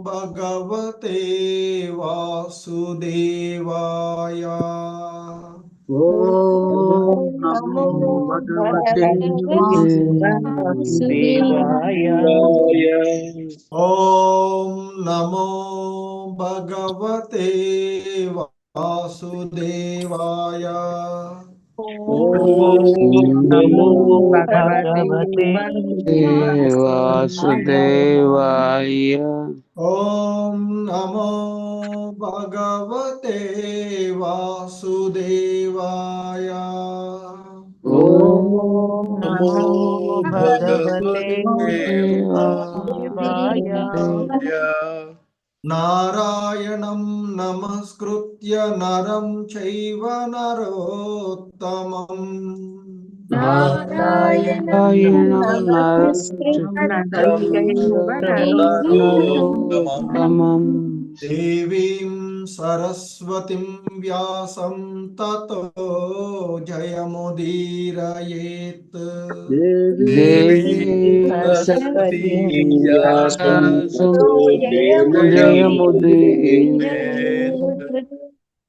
भगवते वासुदेवाय। ओम नमो भगवते वासुदेवाय। ओम नमो भगवते वासुदेवाय। ओम नमो भगवते वासुदेवाय। ओम नमो भगवते वासुदेवाय। ओम नमो भगवते वासुदेवाय। नारायणं नमस्कृत्य नरं चैव नरोत्तमम्। नारायणं नमस्कृत्य नरोत्तमम्। देवीं सरस्वतीं व्यासं ततो जयमुदीरयेत्। देवी सरस्वती व्यासं जयमुदीरयेत्।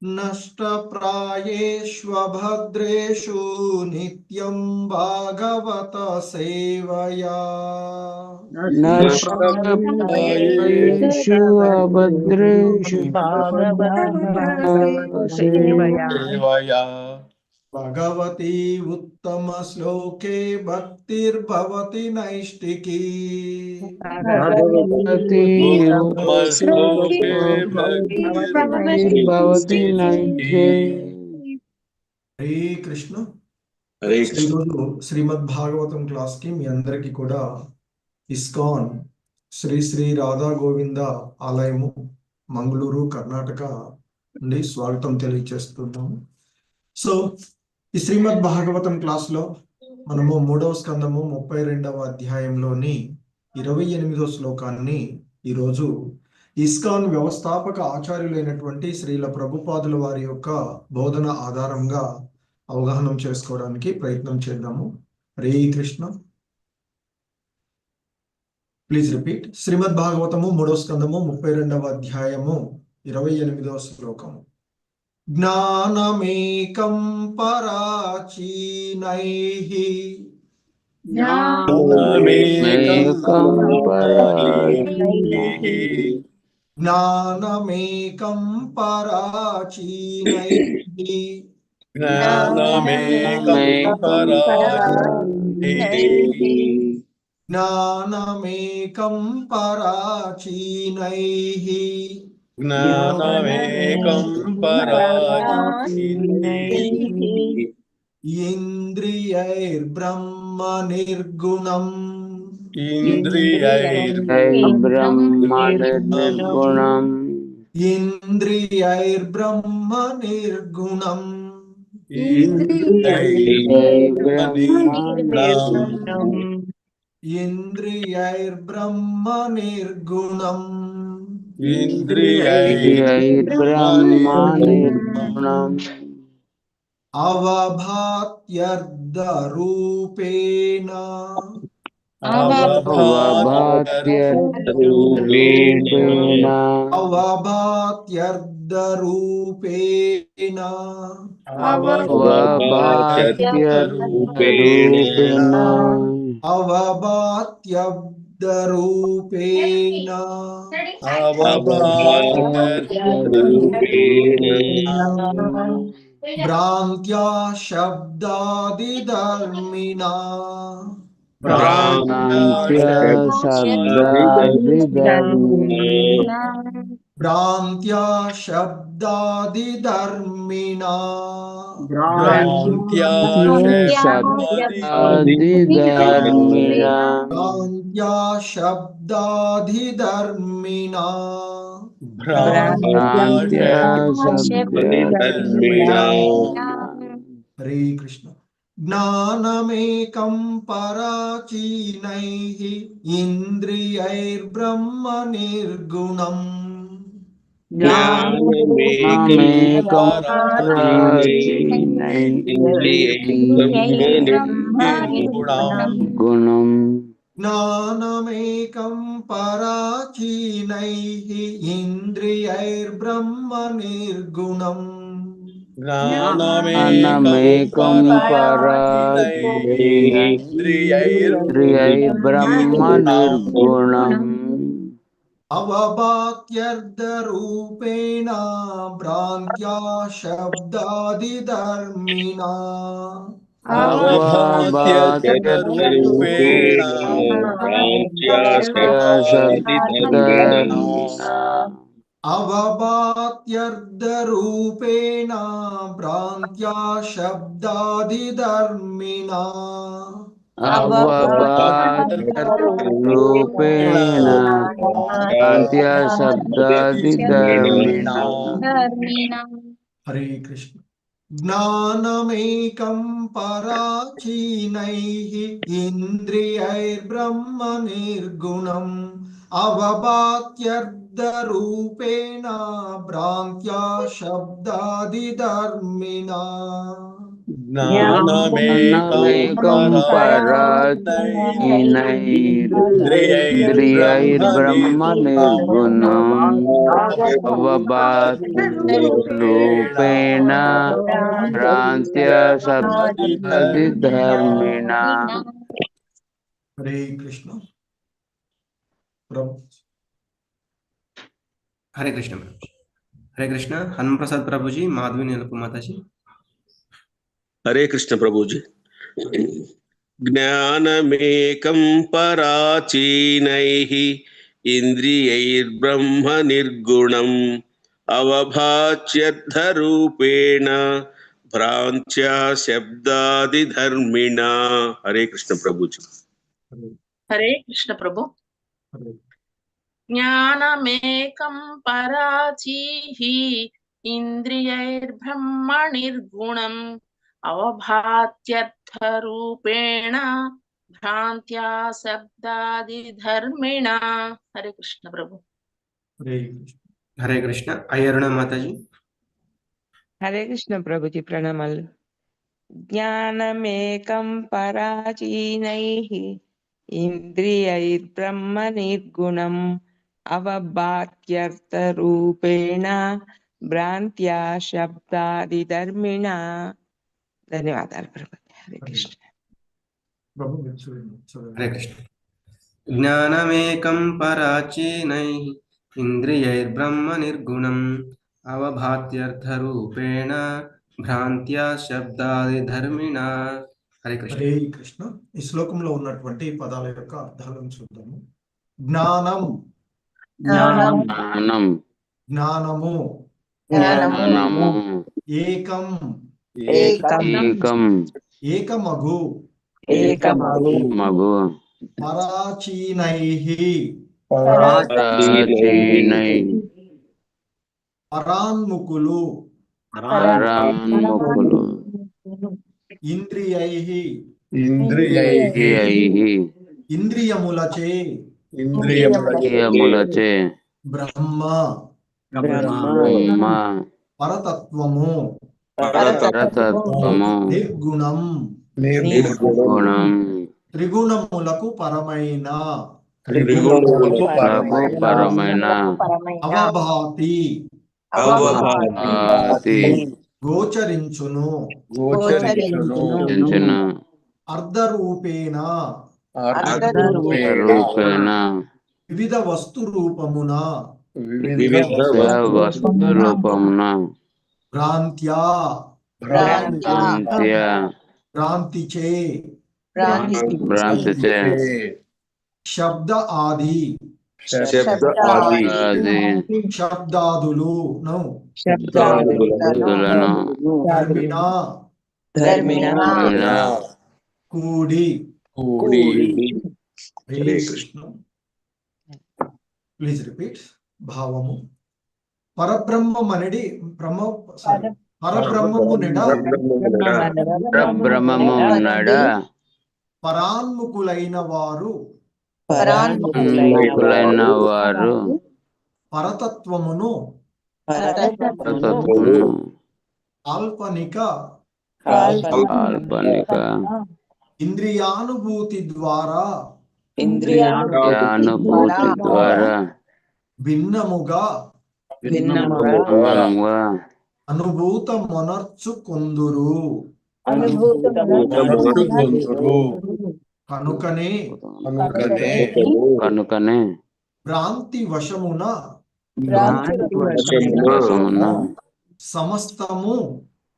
नष्टप्रायेष्वभद्रेषु नित्यं भागवत सेवया। नष्टप्रायेषु अभद्रेषु सेवया। भगवती उत्तमश्लोके भक्तिर्भवति नैष्टिकी। भगवती भगवती नैष्ठिकी। హరే కృష్ణ. హరే కృష్ణ. ఈరోజు శ్రీమద్ భాగవతం క్లాస్ కి మీ అందరికి కూడా ఇస్కాన్ శ్రీ శ్రీ రాధా గోవింద ఆలయము మంగళూరు కర్ణాటక నుండి స్వాగతం తెలియజేస్తున్నాము. సో ఈ శ్రీమద్ భాగవతం క్లాస్ లో మనము 3వ స్కందము 32వ అధ్యాయంలోని 28వ శ్లోకాన్ని ఈరోజు ఇస్కాన్ వ్యవస్థాపక ఆచార్యులైనటువంటి శ్రీల ప్రభుపాదుల వారి యొక్క బోధన ఆధారంగా అవగాహన చేసుకోవడానికి ప్రయత్నం చేద్దాము. హరే కృష్ణ. Please repeat. శ్రీమద్ భాగవతము 3వ స్కందము 32వ అధ్యాయము 28వ శ్లోకము. జ్ఞానమేకం పరాచీనైః జ్ఞానమేకం పరాచీనైః జ్ఞానమేకం పరాచీనైః ఇంద్రియైర్బ్రహ్మ నిర్గుణం బ్రహ్మ నిర్గుణం. ఇంద్రియైర్బ్రహ్మ నిర్గుణం ఇంద్రియైర్బ్రహ్మ నిర్గుణం బ్రహ్మ నిర్గుణం. అవభాత్యర్థరూపేణ అవభాత్యర్థరూపేణ అవభాత్యర్థరూపేణ అవభాత్యర్థరూపేణ అవభాత్యర్థరూపేణ భ్రాంత్యా శబ్దాదిధర్మిణా భ్రాంత్యా శబ్దాదిధర్మిణా భ్రాంత్యా శబ్దాధిధర్మిణా హరే కృష్ణ. జ్ఞానమేకం పరాచీనైః ఇంద్రియైర్బ్రహ్మ నిర్గుణం గుణం. జ్ఞానమేకం పరాచీనైః ఇంద్రియైర్బ్రహ్మ నిర్గుణం జ్ఞానమేకం పరాచీనైః బ్రహ్మ నిర్గుణం అవభాత్యర్థరూపేణ భ్రాంత్యా శబ్దాదిధర్మిణా అవభాత్యర్థరూపేణ అవభాత్యర్థరూపేణ భ్రాంత్యా శబ్దాదిధర్మిణా అవభాత్యర్థరూపేణ శబ్దాదిధర్మిణ. హరే కృష్ణ. జ్ఞానమేకం పరాచీనైః ఇంద్రియైర్బ్రహ్మ నిర్గుణం అవభాత్యర్థరూపేణ భ్రాంత్యా శబ్దాదిధర్మిణా జ్ఞానమేకం పరాచీనైర్బ్రహ్మ నిర్గుణం అవభాత్యర్థరూపేణ భ్రాంత్య శబ్దాదిధర్మిణ. హరే కృష్ణ. ప్రభు हरे कृष्ण हनुमान प्रसाद प्रभु जी, माधवी नीलकुमार माता जी. हरे कृष्ण प्रभु जी. ज्ञानमेकं पराचीनैः इंद्रियैर्ब्रह्म निर्गुणम् अवभाच्यर्थरूपेण भ्रांत्या शब्दादिधर्मिणा. हरे कृष्ण प्रभु जी. हरे कृष्ण प्रभु. హరే ज्ञानमेकं पराचीः इंद्रियैर्ब्रह्म निर्गुणम् अवभात्यर्थरूपेण भ्रांत्या शब्दादिधर्मिणा. हरे कृष्ण प्रभु. హరే కృష్ణ. हरे कृष्ण अयरुणा माता जी. हरे कृष्ण प्रभु जी, प्रणमल. ज्ञानमेकं पराचीनैः इंद्रियैर्ब्रह्म निर्गुणम् अवभात्यर्थरूपेण भ्रांत्या शब्दादिधर्मिणा. ధన్యవాదాలు ప్రభు. హరే కృష్ణ. ప్రభు మీరు చూడండి. हरे कृष्ण. ज्ञानमेकं पराचीनैः इंद्रियैर्ब्रह्म निर्गुणम् अवभात्यर्थरूपेण भ्रांत्या शब्दादिधर्मिणा. हरे कृष्ण. హరే కృష్ణ. ఈ శ్లోకంలో ఉన్నటువంటి పదాల యొక్క అర్థాలను చూద్దాము. జ్ఞానం, జ్ఞానం జ్ఞానము, జ్ఞానము ఏకం, ఏకం ఏకమగు, మగు పరాచీనైః పరాచీనై పరాన్ముఖులు, పరాన్ముఖులు ఇంద్రియైః ఇంద్రియైః ఇంద్రియములచే బ్రహ్మ బ్రహ్మ పరతత్వము పరతత్వము నిర్గుణం నిర్గుణం త్రిగుణములకు పరమైన పరమైన అవభాతి ఆది గోచరించును చించన అర్ధరూపేణ రూపేణ వివిధ వస్తు రూపమున వస్తు రూపమున భ్రాంత్యా భ్రాంత్య భ్రాంతిచే భ్రాంతిచే శబ్ద ఆది ఆది శబ్దాదులను శబ్దాదులను ధర్మిణ కూడి. హరే కృష్ణ. Please repeat. భావము పరబ్రహ్మమనడి పరబ్రహ్మమునెడ పరబ్రహ్మము నడ పరాన్ముఖులైన వారు ముఖులైన వారు పరతత్వమును పరతత్వమును కాల్పనిక కాల్పనిక ఇంద్రియానుభూతి ద్వారా ఇంద్రియానుభూతి ద్వారా భిన్నముగా మనముగా అనుభూతమొనర్చుకొందురు. కనుకనే కనుకనే భ్రాంతి వశమున వశమున సమస్తము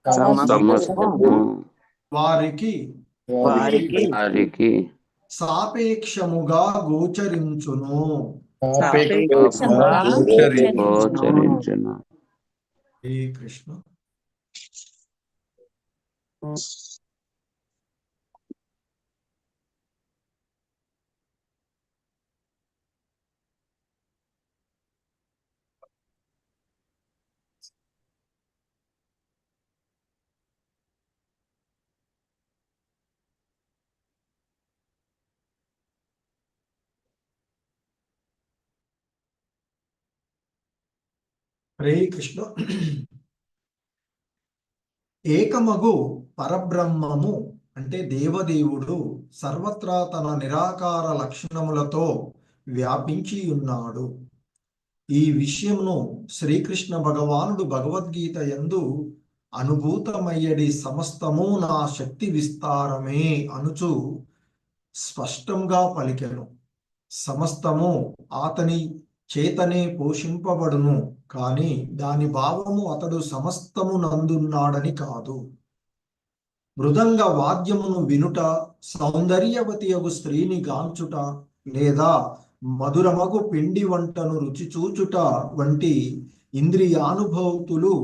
సమస్తము వారికి వారికి సాపేక్షముగా గోచరించును. గోచరించును. హరే కృష్ణ. హరే కృష్ణ. ఏకమగు పరబ్రహ్మము అంటే దేవదేవుడు సర్వత్రా తన నిరాకార లక్షణములతో వ్యాపించి ఉన్నాడు. ఈ విషయమును శ్రీకృష్ణ భగవానుడు భగవద్గీత యందు అనుభూతమయ్యడి సమస్తము నా శక్తి విస్తారమే అనుచు స్పష్టంగా పలికెను. సమస్తము అతని చేతనే పోషింపబడును, కాని దాని భావము అతడు సమస్తము నందున్నాడని కాదు. మృదంగ వాద్యమును వినుట, సౌందర్యవతియగు స్త్రీని గాంచుట, లేదా మధురమగు పిండి వంటను రుచి చూచుట వంటి ఇంద్రియానుభూతులు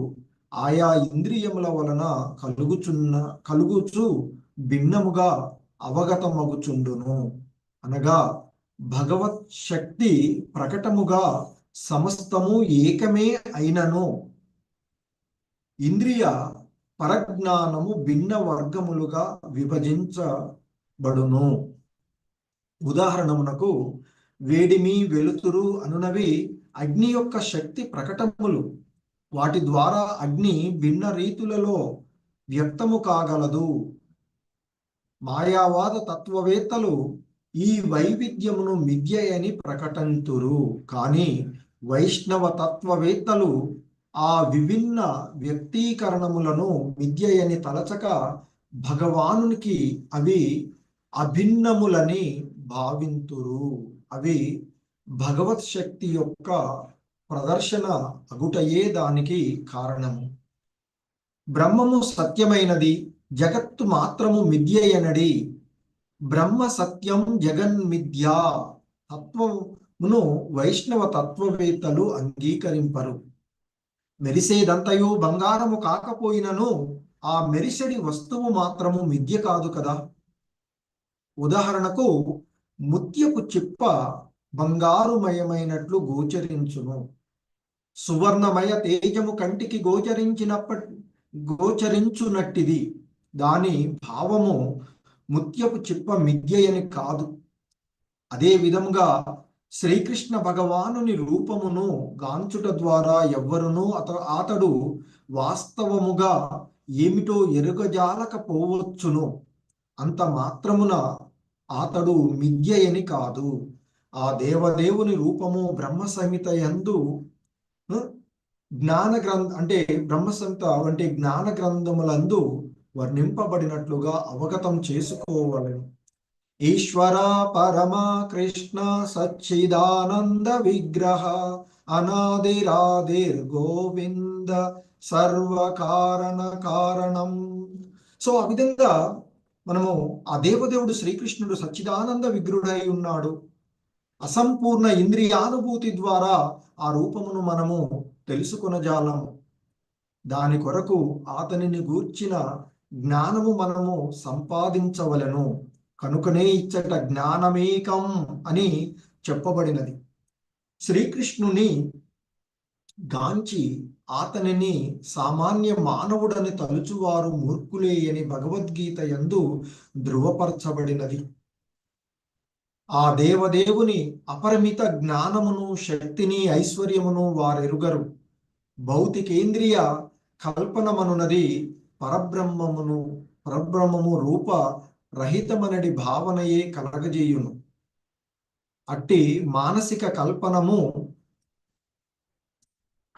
ఆయా ఇంద్రియముల వలన కలుగుచు భిన్నముగా అవగతమగుచుండును. అనగా భగవత్ శక్తి ప్రకటముగా సమస్తము ఏకమే అయినను ఇంద్రియ పరజ్ఞానము భిన్న వర్గములుగా విభజించబడును. ఉదాహరణమునకు వేడిమి, వెలుతురు అనునవి అగ్ని యొక్క శక్తి ప్రకటములు. వాటి ద్వారా అగ్ని భిన్న రీతులలో వ్యక్తము కాగలదు. మాయావాద తత్వవేత్తలు ఈ వైవిధ్యమును మిథ్య అని ప్రకటింతురు, కానీ వైష్ణవ తత్వవేత్తలు ఆ విభిన్న వ్యక్తీకరణములను మిథ్య అని తలచక భగవానునికి అవి అభిన్నములని భావింతురు. అవి భగవత్ శక్తి యొక్క ప్రదర్శన అగుటయే దానికి కారణము. బ్రహ్మము సత్యమైనది, జగత్తు మాత్రము మిథ్యయనడి. బ్రహ్మ సత్యం జగన్మిథ్యా తత్వమును వైష్ణవ తత్వవేత్తలు అంగీకరింపరు. మెరిసేదంతయు బంగారము కాకపోయినను ఆ మెరిసెడి వస్తువు మాత్రము మిథ్య కాదు కదా. ఉదాహరణకు ముత్యపు చిప్ప బంగారుమయమైనట్లు గోచరించును. సువర్ణమయ తేజము కంటికి గోచరించునట్టిది. దాని భావము ముత్యపు చిప్ప మిథ్యయని కాదు. అదే విధముగా శ్రీకృష్ణ భగవానుని రూపమును గాంచుట ద్వారా ఎవ్వరునూ అతడు వాస్తవముగా ఏమిటో ఎరుగజాలకపోవచ్చును. అంత మాత్రమున అతడు మిథ్యయని కాదు. ఆ దేవదేవుని రూపము బ్రహ్మ సంహిత యందు బ్రహ్మ సంహిత వంటి జ్ఞాన గ్రంథములందు వర్ణింపబడినట్లుగా అవగతం చేసుకోవలెను. ఈశ్వర పరమ కృష్ణ సచ్చిదానంద విగ్రహ అనాదిరాదిర్ గోవింద సర్వకారణ కారణం. సో ఆ విధంగా మనము ఆ దేవదేవుడు శ్రీకృష్ణుడు సచ్చిదానంద విగ్రహుడై ఉన్నాడు. అసంపూర్ణ ఇంద్రియానుభూతి ద్వారా ఆ రూపమును మనము తెలుసుకొనజాలము. దాని కొరకు అతనిని గూర్చిన జ్ఞానము మనము సంపాదించవలెను. కనుకనే ఇచ్చట జ్ఞానమేకం అని చెప్పబడినది. శ్రీకృష్ణుని గాంచి అతనిని సామాన్య మానవుడని తలుచువారు మూర్ఖులే అని భగవద్గీత యందు ధృవపరచబడినది. ఆ దేవదేవుని అపరిమిత జ్ఞానమును, శక్తిని, ఐశ్వర్యమును వారెరుగరు. భౌతికేంద్రియ కల్పనమనున్నది పరబ్రహ్మము రూప రహితమనడి భావనయే కలగజేయును. అట్టి మానసిక కల్పనము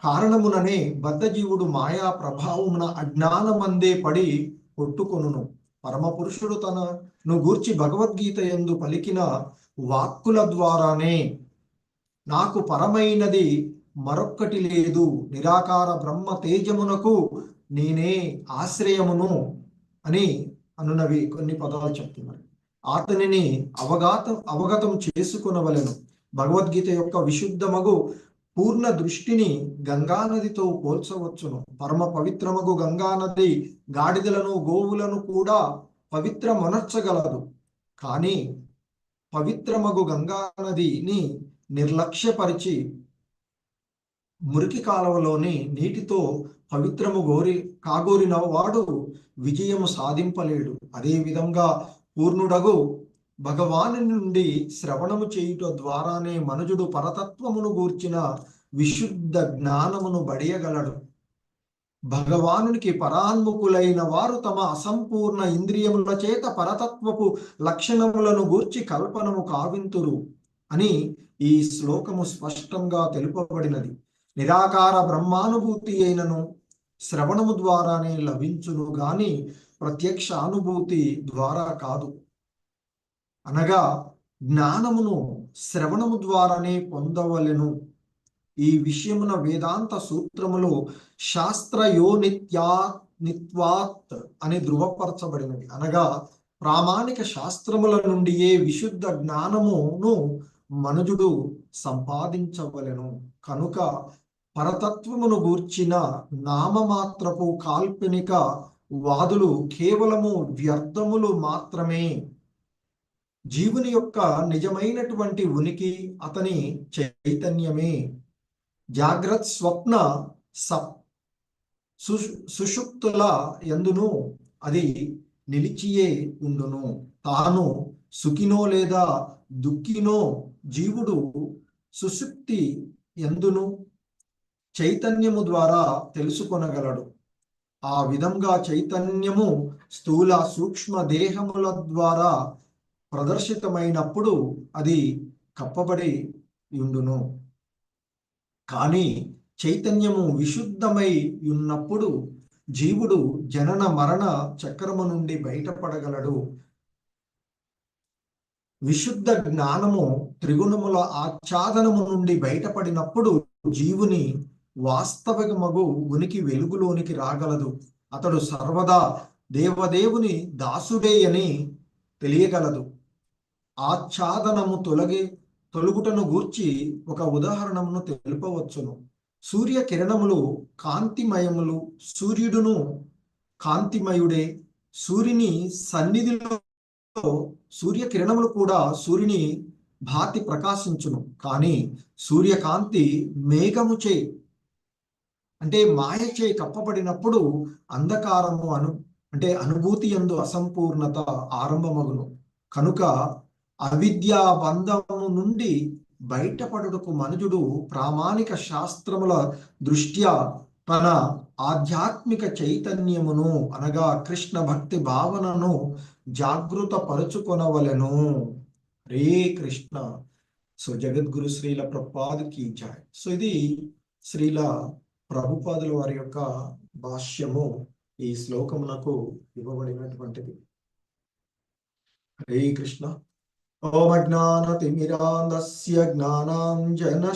కారణముననే బద్ధజీవుడు మాయా ప్రభావమున అజ్ఞానమందే పడి కొట్టుకొనును. పరమపురుషుడు తనను గూర్చి భగవద్గీత యందు పలికిన వాక్కుల ద్వారానే నాకు పరమైనది మరొక్కటి లేదు, నిరాకార బ్రహ్మ తేజమునకు నేనే ఆశ్రయమును అని అనునవి కొన్ని పదాలు చెప్తున్నారు. అతనిని అవగతం చేసుకునవలెను. భగవద్గీత యొక్క విశుద్ధమగు పూర్ణ దృష్టిని గంగానదితో పోల్చవచ్చును. పరమ పవిత్రమగు గంగానది గాడిదలను గోవులను కూడా పవిత్రమనర్చగలదు. కానీ పవిత్రమగు గంగానదిని నిర్లక్ష్యపరిచి మురికి కాలువలోని నీటితో పవిత్రము కాగోరిన వాడు విజయము సాధింపలేడు. అదే విధంగా పూర్ణుడగు భగవాను నుండి శ్రవణము చేయుట ద్వారానే మనుజుడు పరతత్వమును గూర్చిన విశుద్ధ జ్ఞానమును బడియగలడు. భగవానునికి పరాన్ముఖులైన వారు తమ అసంపూర్ణ ఇంద్రియముల చేత పరతత్వపు లక్షణములను గూర్చి కల్పనము కావింతురు అని ఈ శ్లోకము స్పష్టంగా తెలుపబడినది. నిరాకార బ్రహ్మానుభూతి అయినను శ్రవణము ద్వారానే లభించును గాని ప్రత్యక్ష అనుభూతి ద్వారా కాదు. అనగా జ్ఞానమును శ్రవణము ద్వారానే పొందవలెను. ఈ విషయమున వేదాంత సూత్రములో శాస్త్రయోనిత్వాత్ అని ధృవపరచబడినది. అనగా ప్రామాణిక శాస్త్రముల నుండియే విశుద్ధ జ్ఞానమును మనుజుడు సంపాదించవలెను. కనుక పరతత్వమును గూర్చిన నామమాత్రపు కాల్పనిక వాదులు కేవలము వ్యర్థములు మాత్రమే. జీవుని యొక్క నిజమైనటువంటి ఉనికి అతని చైతన్యమే. జాగ్రత్త స్వప్న సుషుప్తుల యందును అది నిలిచియే ఉండును. తాను సుఖినో లేదా దుఃఖినో జీవుడు సుషుప్తి యందును చైతన్యము ద్వారా తెలుసుకొనగలడు. ఆ విధంగా చైతన్యము స్థూల సూక్ష్మ దేహముల ద్వారా ప్రదర్శితమైనప్పుడు అది కప్పబడి ఉండును. కానీ చైతన్యము విశుద్ధమై ఉన్నప్పుడు జీవుడు జనన మరణ చక్రము నుండి బయటపడగలడు. విశుద్ధ జ్ఞానము త్రిగుణముల ఆచ్ఛాదనము నుండి బయటపడినప్పుడు జీవుని వాస్తవికమగు ఉనికి వెలుగులోనికి రాగలదు. అతడు సర్వదా దేవదేవుని దాసుడే అని తెలియగలదు. ఆచ్ఛాదనము తొలగుటను గూర్చి ఒక ఉదాహరణమును తెలుపవచ్చును. సూర్య కిరణములు కాంతిమయములు. సూర్యుడును కాంతిమయుడే. సూర్యుని సన్నిధిలో సూర్యకిరణములు కూడా సూర్యుని భాతి ప్రకాశించును. కానీ సూర్యకాంతి మేఘముచే అంటే మాయచే కప్పబడినప్పుడు అంధకారము అనుభూతి యందు అసంపూర్ణత ఆరంభమగును. కనుక అవిద్యా బంధము నుండి బయటపడుటకు మనుజుడు ప్రామాణిక శాస్త్రముల దృష్ట్యా తన ఆధ్యాత్మిక చైతన్యమును అనగా కృష్ణ భక్తి భావనను జాగృత పరుచుకొనవలెను. హరే కృష్ణ. సో జగద్గురు శ్రీల ప్రభుపాదుకి జై. సో ఇది శ్రీల ప్రభుపాదుల వారి యొక్క భాష్యము ఈ శ్లోకమునకు ఇవ్వబడినటువంటిది. హరే కృష్ణ. ఓం అజ్ఞానతిమిరాంధస్య జ్ఞానాంజనశలాకయా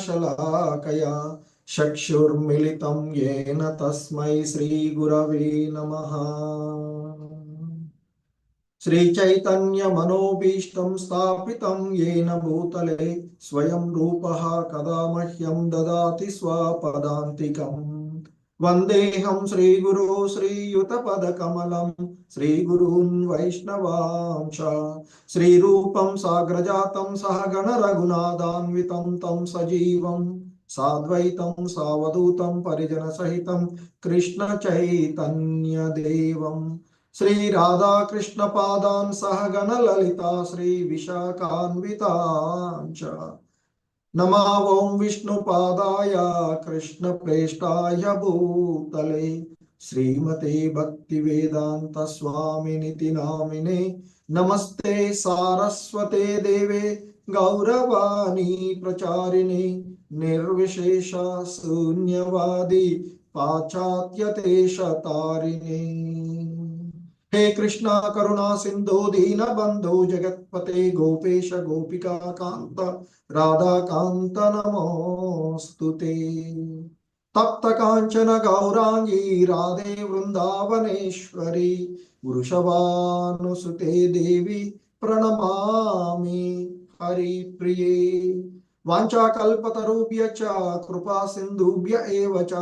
చక్షుర్మిలితం యేన తస్మై శ్రీ గురవే నమః. శ్రీ చైతన్య మనోభీష్టం స్థాపితం యేన భూతలే స్వయం రూపః కదా మహ్యం దదాతి స్వపదాంతికం. వందేహం శ్రీగురో శ్రీయుతపదకమలం శ్రీగురూన్ వైష్ణవాంశ శ్రీరూపం సాగ్రజాతం సహగణ రఘునాథాన్వితం తం సజీవం సాద్వైతం సావధూతం పరిజన సహితం కృష్ణ చైతన్య దేవం శ్రీ రాధాకృష్ణ పాదాన్ సహగణ లలితా శ్రీ విశాఖాన్వితాంచ. నమో ఓం విష్ణుపాదాయ కృష్ణ ప్రేష్టాయ భూతలే శ్రీమతే భక్తి వేదాంత స్వామినితి నామినే. నమస్తే సారస్వతే దేవే గౌరవాణి ప్రచారిణి నిర్విశేష శూన్యవాది పాశ్చాత్యదేశ తారిణి. हे कृष्णा करुणा सिंधु दीन बंधु जगतपते गोपेश गोपिका कांत राधा कांत नमोस्तुते. तप्त कांचन गौरांगी राधे वृंदावनेश्वरी वृषभानुसुते देवी प्रणमामि हरिप्रिये. वाञ्छाकल्पतरुभ्य च कृपा सिन्धुभ्य एव च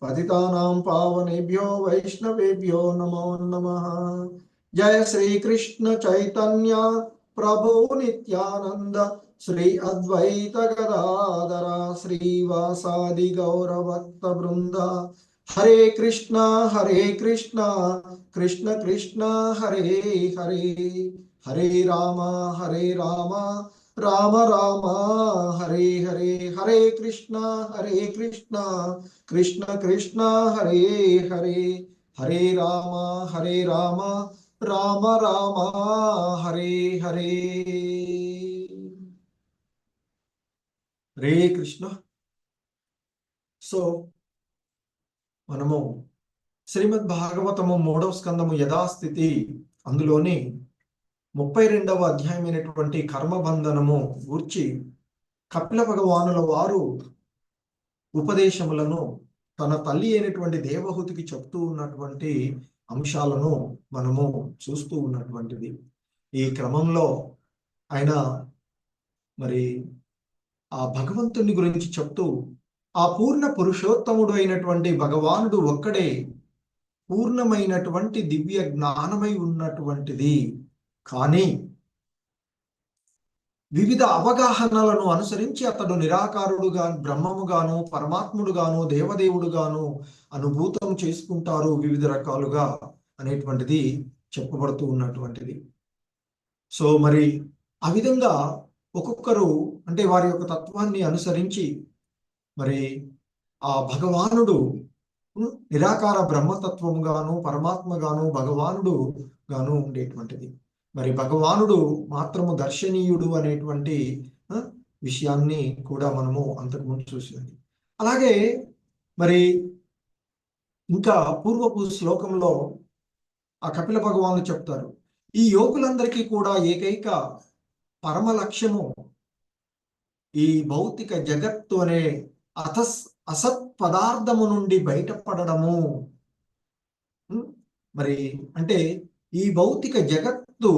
पतितानां पावनेभ्यो वैष्णवेभ्यो नमो नमः. जय श्री कृष्ण चैतन्य प्रभु नित्यानंद श्री अद्वैत गदाधर श्रीवासादि गौरभक्त वृंद. हरे कृष्ण कृष्ण कृष्ण हरे हरे, हरे राम राम राम हरे हरे. हरे कृष्ण कृष्ण कृष्ण हरे हरे, हरे राम राम राम हरे हरे. हरे कृष्ण. సో మనము శ్రీమద్ భాగవతము 3వ స్కందము యథాస్థితి అందులోని 32వ అధ్యాయమైనటువంటి కర్మబంధనము గూర్చి కపిల భగవానుల వారు ఉపదేశములను తన తల్లి అయినటువంటి దేవహూతికి చెప్తూ ఉన్నటువంటి అంశాలను మనము చూస్తూ ఉన్నటువంటిది. ఈ క్రమంలో ఆయన మరి ఆ భగవంతుని గురించి చెప్తూ ఆ పూర్ణ పురుషోత్తముడు అయినటువంటి భగవానుడు ఒక్కడే పూర్ణమైనటువంటి దివ్య జ్ఞానమై ఉన్నటువంటిది. కానీ వివిధ అవగాహనలను అనుసరించి అతడు నిరాకారుడుగా బ్రహ్మముగాను పరమాత్ముడుగాను దేవదేవుడుగాను అనుభూతం చేసుకుంటారు వివిధ రకాలుగా అనేటువంటిది చెప్పబడుతూ ఉన్నటువంటిది. సో మరి ఆ విధంగా ఒక్కొక్కరు అంటే వారి యొక్క తత్వాన్ని అనుసరించి మరి ఆ భగవానుడు నిరాకార బ్రహ్మతత్వముగాను పరమాత్మగాను భగవానుడు గాను ఉండేటువంటిది. మరి భగవానుడు మాత్రము దర్శనీయుడు అనేటువంటి విషయాన్ని కూడా మనము అంతకుముందు చూసింది. అలాగే మరి ఇంకా పూర్వపు శ్లోకంలో ఆ కపిల భగవానులు చెప్తారు, ఈ యోగులందరికీ కూడా ఏకైక పరమ లక్ష్యము ఈ భౌతిక జగత్తు అనే అసత్ పదార్థము నుండి బయటపడడము. మరి అంటే ఈ భౌతిక జగత్తు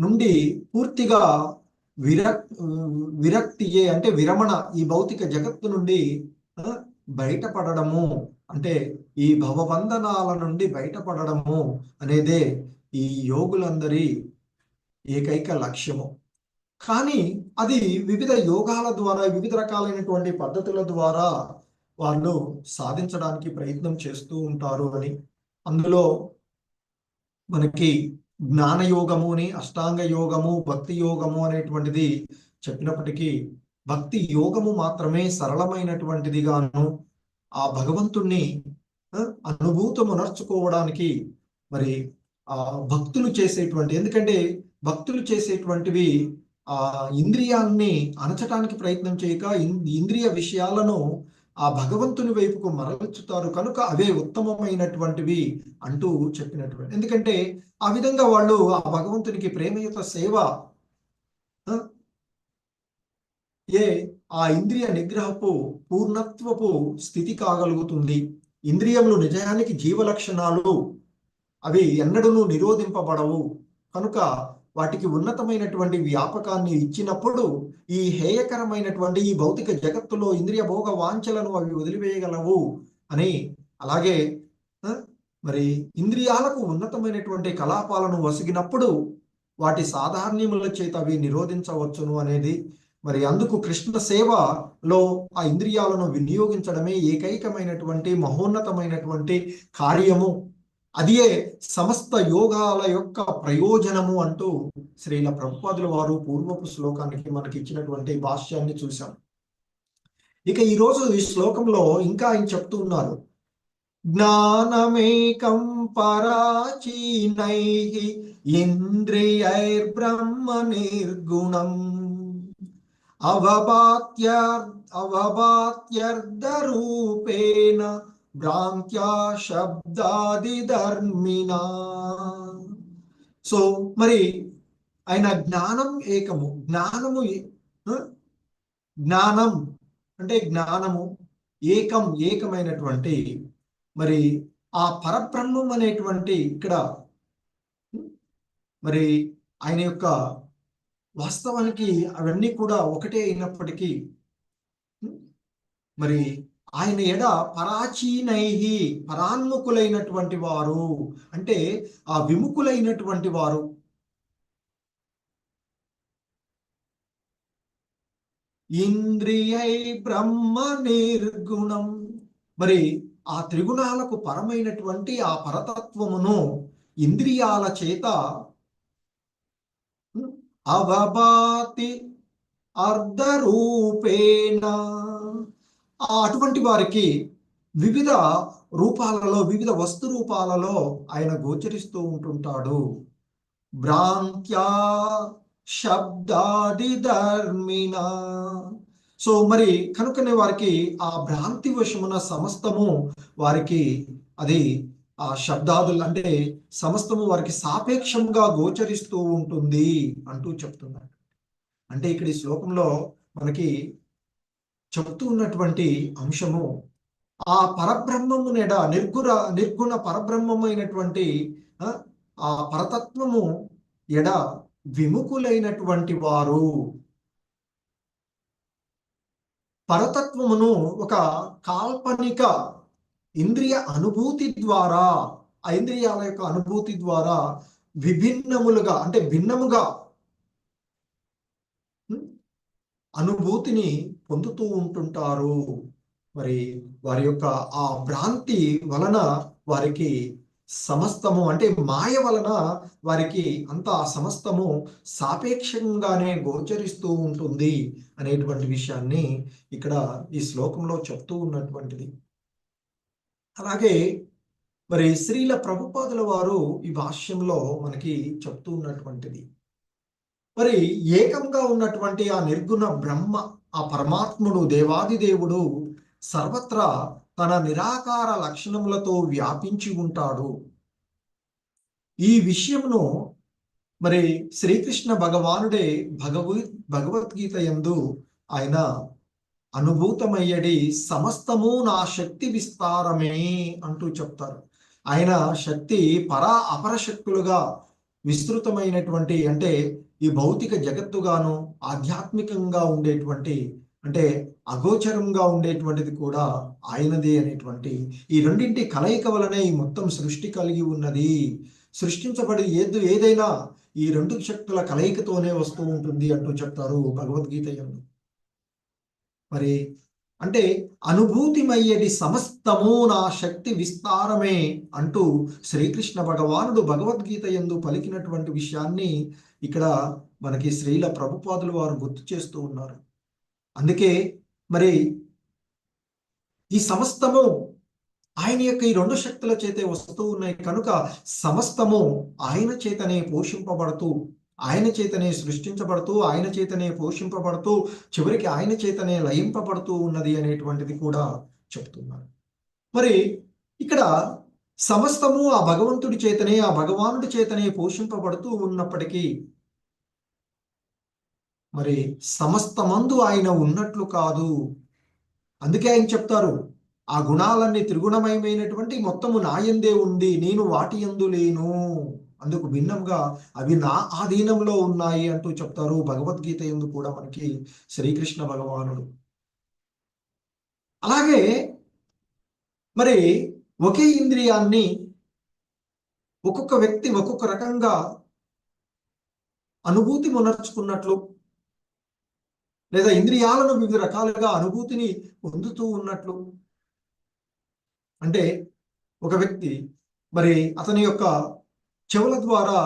నుండి పూర్తిగా విరక్తియే అంటే విరమణ, ఈ భౌతిక జగత్తు నుండి బయటపడడము అంటే ఈ భవబంధనాల నుండి బయటపడడము అనేదే ఈ యోగులందరి ఏకైక లక్ష్యము. కానీ అది వివిధ యోగాల ద్వారా వివిధ రకాలైనటువంటి పద్ధతుల ద్వారా వాళ్ళు సాధించడానికి ప్రయత్నం చేస్తూ ఉంటారు అని. అందులో మనకి జ్ఞాన యోగము అని అష్టాంగ యోగము భక్తి యోగము అనేటువంటిది చెప్పినప్పటికీ భక్తి యోగము మాత్రమే సరళమైనటువంటిది గాను ఆ భగవంతుణ్ణి అనుభూతమునర్చుకోవడానికి మరి ఆ భక్తులు చేసేటువంటి, ఎందుకంటే భక్తులు చేసేటువంటివి ఆ ఇంద్రియాల్ని అణచటానికి ప్రయత్నం చేయక ఇంద్రియ విషయాలను ఆ భగవంతుని వైపుకు మరల్చుతారు కనుక అవే ఉత్తమమైనటువంటివి అంటూ చెప్పినటువంటి. ఎందుకంటే ఆ విధంగా వాళ్ళు ఆ భగవంతునికి ప్రేమయుత సేవ ఆ ఇంద్రియ నిగ్రహపు పూర్ణత్వపు స్థితి కాగలుగుతుంది. ఇంద్రియములు నిజానికి జీవ లక్షణాలు, అవి ఎన్నడూనూ నిరోధింపబడవు కనుక వాటికి ఉన్నతమైనటువంటి వ్యాపకాన్ని ఇచ్చినప్పుడు ఈ హేయకరమైనటువంటి ఈ భౌతిక జగత్తులో ఇంద్రియ భోగ వాంఛలను అవి వదిలివేయగలవు అని. అలాగే మరి ఇంద్రియాలకు ఉన్నతమైనటువంటి కలాపాలను వసిగినప్పుడు వాటి సాధారణ్యముల చేత అవి నిరోధించవచ్చును అనేది. మరి అందుకు కృష్ణ సేవలో ఆ ఇంద్రియాలను వినియోగించడమే ఏకైకమైనటువంటి మహోన్నతమైనటువంటి కార్యము. అదే సమస్త యోగాల యొక్క ప్రయోజనము అంటూ శ్రీల ప్రభుపాదుల వారు పూర్వపు శ్లోకానికి మనకి ఇచ్చినటువంటి భాష్యాన్ని చూశాం. ఇక ఈరోజు ఈ శ్లోకంలో ఇంకా ఆయన చెప్తూ ఉన్నారు, జ్ఞానమేకం పరాచీనైః ఇంద్రియైర్బ్రహ్మ నిర్గుణం అవభాత్యర్థరూపేణ భ్రాంత్యా శబ్దాదిధర్మిణా. సో మరి ఆయన జ్ఞానం ఏకము, జ్ఞానం అంటే జ్ఞానము ఏకమైనటువంటి మరి ఆ పరబ్రహ్మం అనేటువంటి ఇక్కడ మరి ఆయన యొక్క వాస్తవానికి అవన్నీ కూడా ఒకటే అయినప్పటికీ మరి ఆయన ఎడ పరాచీనైహి పరాన్ముఖులైనటువంటి వారు అంటే ఆ విముఖులైనటువంటి వారు, ఇంద్రియై బ్రహ్మ నిర్గుణం మరి ఆ త్రిగుణాలకు పరమైనటువంటి ఆ పరతత్వమును ఇంద్రియాల చేత అవభాతి అర్ధరూపేణ అటువంటి వారికి వివిధ రూపాలలో వివిధ వస్తు రూపాలలో ఆయన గోచరిస్తూ ఉంటుంటాడు. భ్రాంత్యా శబ్దాదిధర్మిణ. సో మరి కనుకనే వారికి ఆ భ్రాంతి వశమున సమస్తము వారికి అది ఆ శబ్దాదులు అంటే సమస్తము వారికి సాపేక్షంగా గోచరిస్తూ ఉంటుంది అంటూ చెప్తున్నాడు. అంటే ఇక్కడ ఈ శ్లోకంలో మనకి చెప్తూ ఉన్నటువంటి అంశము ఆ పరబ్రహ్మము నెడ నిర్గుణ పరబ్రహ్మమైనటువంటి ఆ పరతత్వము ఎడ విముఖులైనటువంటి వారు పరతత్వమును ఒక కాల్పనిక ఇంద్రియ అనుభూతి ద్వారా ఆ ఇంద్రియాల యొక్క అనుభూతి ద్వారా విభిన్నములుగా అంటే భిన్నముగా అనుభూతిని పొందుతూ ఉంటుంటారు. మరి వారి యొక్క ఆ భ్రాంతి వలన వారికి సమస్తము అంటే మాయ వలన వారికి అంతా సమస్తము సాపేక్షంగానే గోచరిస్తూ ఉంటుంది అనేటువంటి విషయాన్ని ఇక్కడ ఈ శ్లోకంలో చెప్తూ ఉన్నటువంటిది. అలాగే మరి శ్రీల ప్రభుపాదుల వారు ఈ భాష్యంలో మనకి చెప్తూ ఉన్నటువంటిది మరి ఏకంగా ఉన్నటువంటి ఆ నిర్గుణ బ్రహ్మ ఆ పరమాత్ముడు దేవాదిదేవుడు సర్వత్రా తన నిరాకార లక్షణములతో వ్యాపించి ఉంటాడు. ఈ విషయమును మరి శ్రీకృష్ణ భగవానుడే భగవద్గీత యందు ఆయన అనుభూతమయ్యడి సమస్తము నా శక్తి విస్తారమే అంటూ చెప్తారు. ఆయన శక్తి అపర శక్తులుగా విస్తృతమైనటువంటి అంటే ఈ భౌతిక జగత్తుగాను ఆధ్యాత్మికంగా ఉండేటువంటి అంటే అగోచరంగా ఉండేటువంటిది కూడా ఆయనదే అనేటువంటి ఈ రెండింటి కలయిక వలనే ఈ మొత్తం సృష్టి కలిగి ఉన్నది. సృష్టించబడి ఏదైనా ఈ రెండు శక్తుల కలయికతోనే వస్తూ ఉంటుంది అంటూ చెప్తారు భగవద్గీత యందు. మరి అంటే అనుభూతిమయ్యేది సమస్తము నా శక్తి విస్తారమే అంటూ శ్రీకృష్ణ భగవానుడు భగవద్గీత యందు పలికినటువంటి విషయాన్ని ఇక్కడ మనకి శ్రీల ప్రభుపాదులు వారు గుర్తు చేస్తూ ఉన్నారు. అందుకే మరి ఈ సమస్తము ఆయన యొక్క ఈ రెండు శక్తుల చేతే వస్తూ ఉన్నాయి కనుక సమస్తము ఆయన చేతనే పోషింపబడుతూ ఆయన చేతనే సృష్టించబడుతూ ఆయన చేతనే పోషింపబడుతూ చివరికి ఆయన చేతనే లయింపబడుతూ ఉన్నది అనేటువంటిది కూడా చెప్తున్నారు. మరి ఇక్కడ సమస్తము ఆ భగవంతుడి చేతనే ఆ భగవానుడి చేతనే పోషింపబడుతూ ఉన్నప్పటికీ మరి సమస్తమందు ఆయన ఉన్నట్లు కాదు. అందుకే ఆయన చెప్తారు ఆ గుణాలన్నీ త్రిగుణమయమైనటువంటి మొత్తము నాయందే ఉంది, నేను వాటి యందు లేను, అందుకు భిన్నంగా అవి నా ఆధీనంలో ఉన్నాయి అంటూ చెప్తారు భగవద్గీత యందు కూడా మనకి శ్రీకృష్ణ భగవానుడు. అలాగే మరి ఒకే ఇంద్రియాన్ని ఒక్కొక్క వ్యక్తి ఒక్కొక్క రకంగా అనుభూతి మునర్చుకున్నట్లు లేదా ఇంద్రియాలను వివిధ రకాలుగా అనుభూతిని పొందుతూ ఉన్నట్లు అంటే ఒక వ్యక్తి మరి అతని యొక్క చెవుల ద్వారా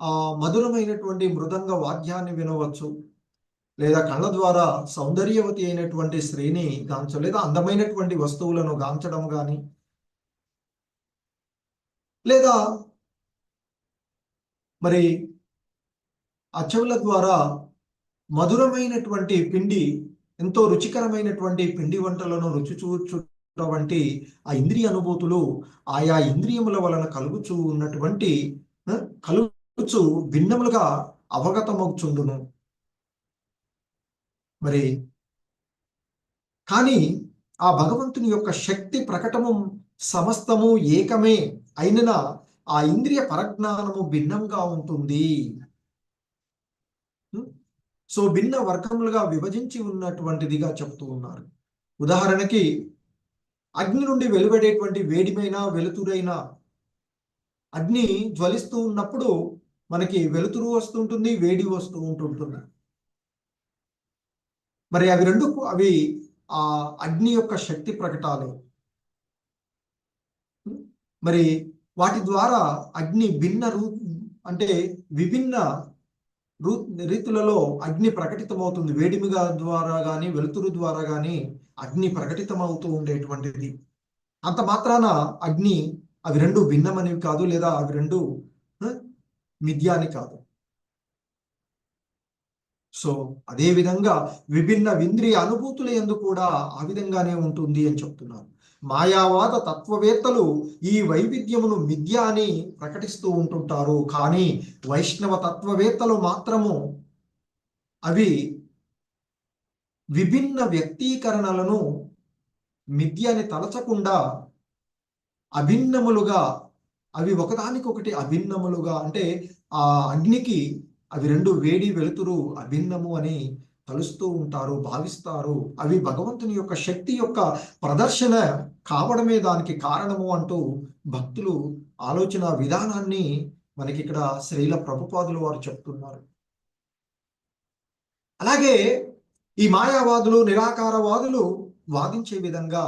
ఆ మధురమైనటువంటి మృదంగ వాద్యాన్ని వినవచ్చు, లేదా కళ్ళ ద్వారా సౌందర్యవతి అయినటువంటి స్త్రీని గాంచ లేదా అందమైనటువంటి వస్తువులను గాంచడం కానీ, లేదా మరి ఆ చెవుల ద్వారా మధురమైనటువంటి పిండి, ఎంతో రుచికరమైనటువంటి పిండి వంటలను రుచి చూచుట వంటి ఆ ఇంద్రియ అనుభూతులు ఆయా ఇంద్రియముల వలన కలుగుచూ ఉన్నటువంటి కలుగుచు భిన్నములుగా అవగతమవుచుండును. మరి కానీ ఆ భగవంతుని యొక్క శక్తి ప్రకటము సమస్తము ఏకమే అయిన ఆ ఇంద్రియ పరజ్ఞానము భిన్నంగా ఉంటుంది. సో భిన్న వర్గములుగా విభజించి ఉన్నటువంటిదిగా చెప్తూ ఉన్నారు. ఉదాహరణకి అగ్ని నుండి వెలువడేటువంటి వేడిమైన వెలుతురైన అగ్ని జ్వలిస్తూ ఉన్నప్పుడు మనకి వెలుతురు వస్తుంటుంది, వేడి వస్తూ ఉంటుంటుంది. మరి అవి ఆ అగ్ని యొక్క శక్తి ప్రకటాలు. మరి వాటి ద్వారా అగ్ని అంటే విభిన్న రీతులలో అగ్ని ప్రకటితమవుతుంది. వేడిమిగా ద్వారా కానీ వెలుతురు ద్వారా కానీ అగ్ని ప్రకటితమవుతూ ఉండేటువంటిది. అంత మాత్రాన అగ్ని అవి రెండు భిన్నమనేవి కాదు, లేదా అవి రెండు మిథ్యాని కాదు. సో అదే విధంగా విభిన్న ఇంద్రియ అనుభూతుల యందు కూడా ఆ విధంగానే ఉంటుంది అని చెప్తున్నారు. మాయావాద తత్వవేత్తలు ఈ వైవిధ్యమును మిథ్య అని ప్రకటిస్తూ ఉంటుంటారు. కానీ వైష్ణవ తత్వవేత్తలు మాత్రము అవి విభిన్న వ్యక్తీకరణలను మిథ్య అని తలచకుండా అభిన్నములుగా, అవి ఒకదానికొకటి అభిన్నములుగా, అంటే ఆ అగ్నికి అవి రెండు వేడి వెలుతురు అభిన్నము అని తలుస్తూ ఉంటారు, భావిస్తారు. అవి భగవంతుని యొక్క శక్తి యొక్క ప్రదర్శన కావడమే దానికి కారణము అంటూ భక్తులు ఆలోచన విధానాన్ని మనకి ఇక్కడ శ్రీల ప్రభుపాదులు వారు చెప్తున్నారు. అలాగే ఈ మాయావాదులు, నిరాకారవాదులు వాదించే విధంగా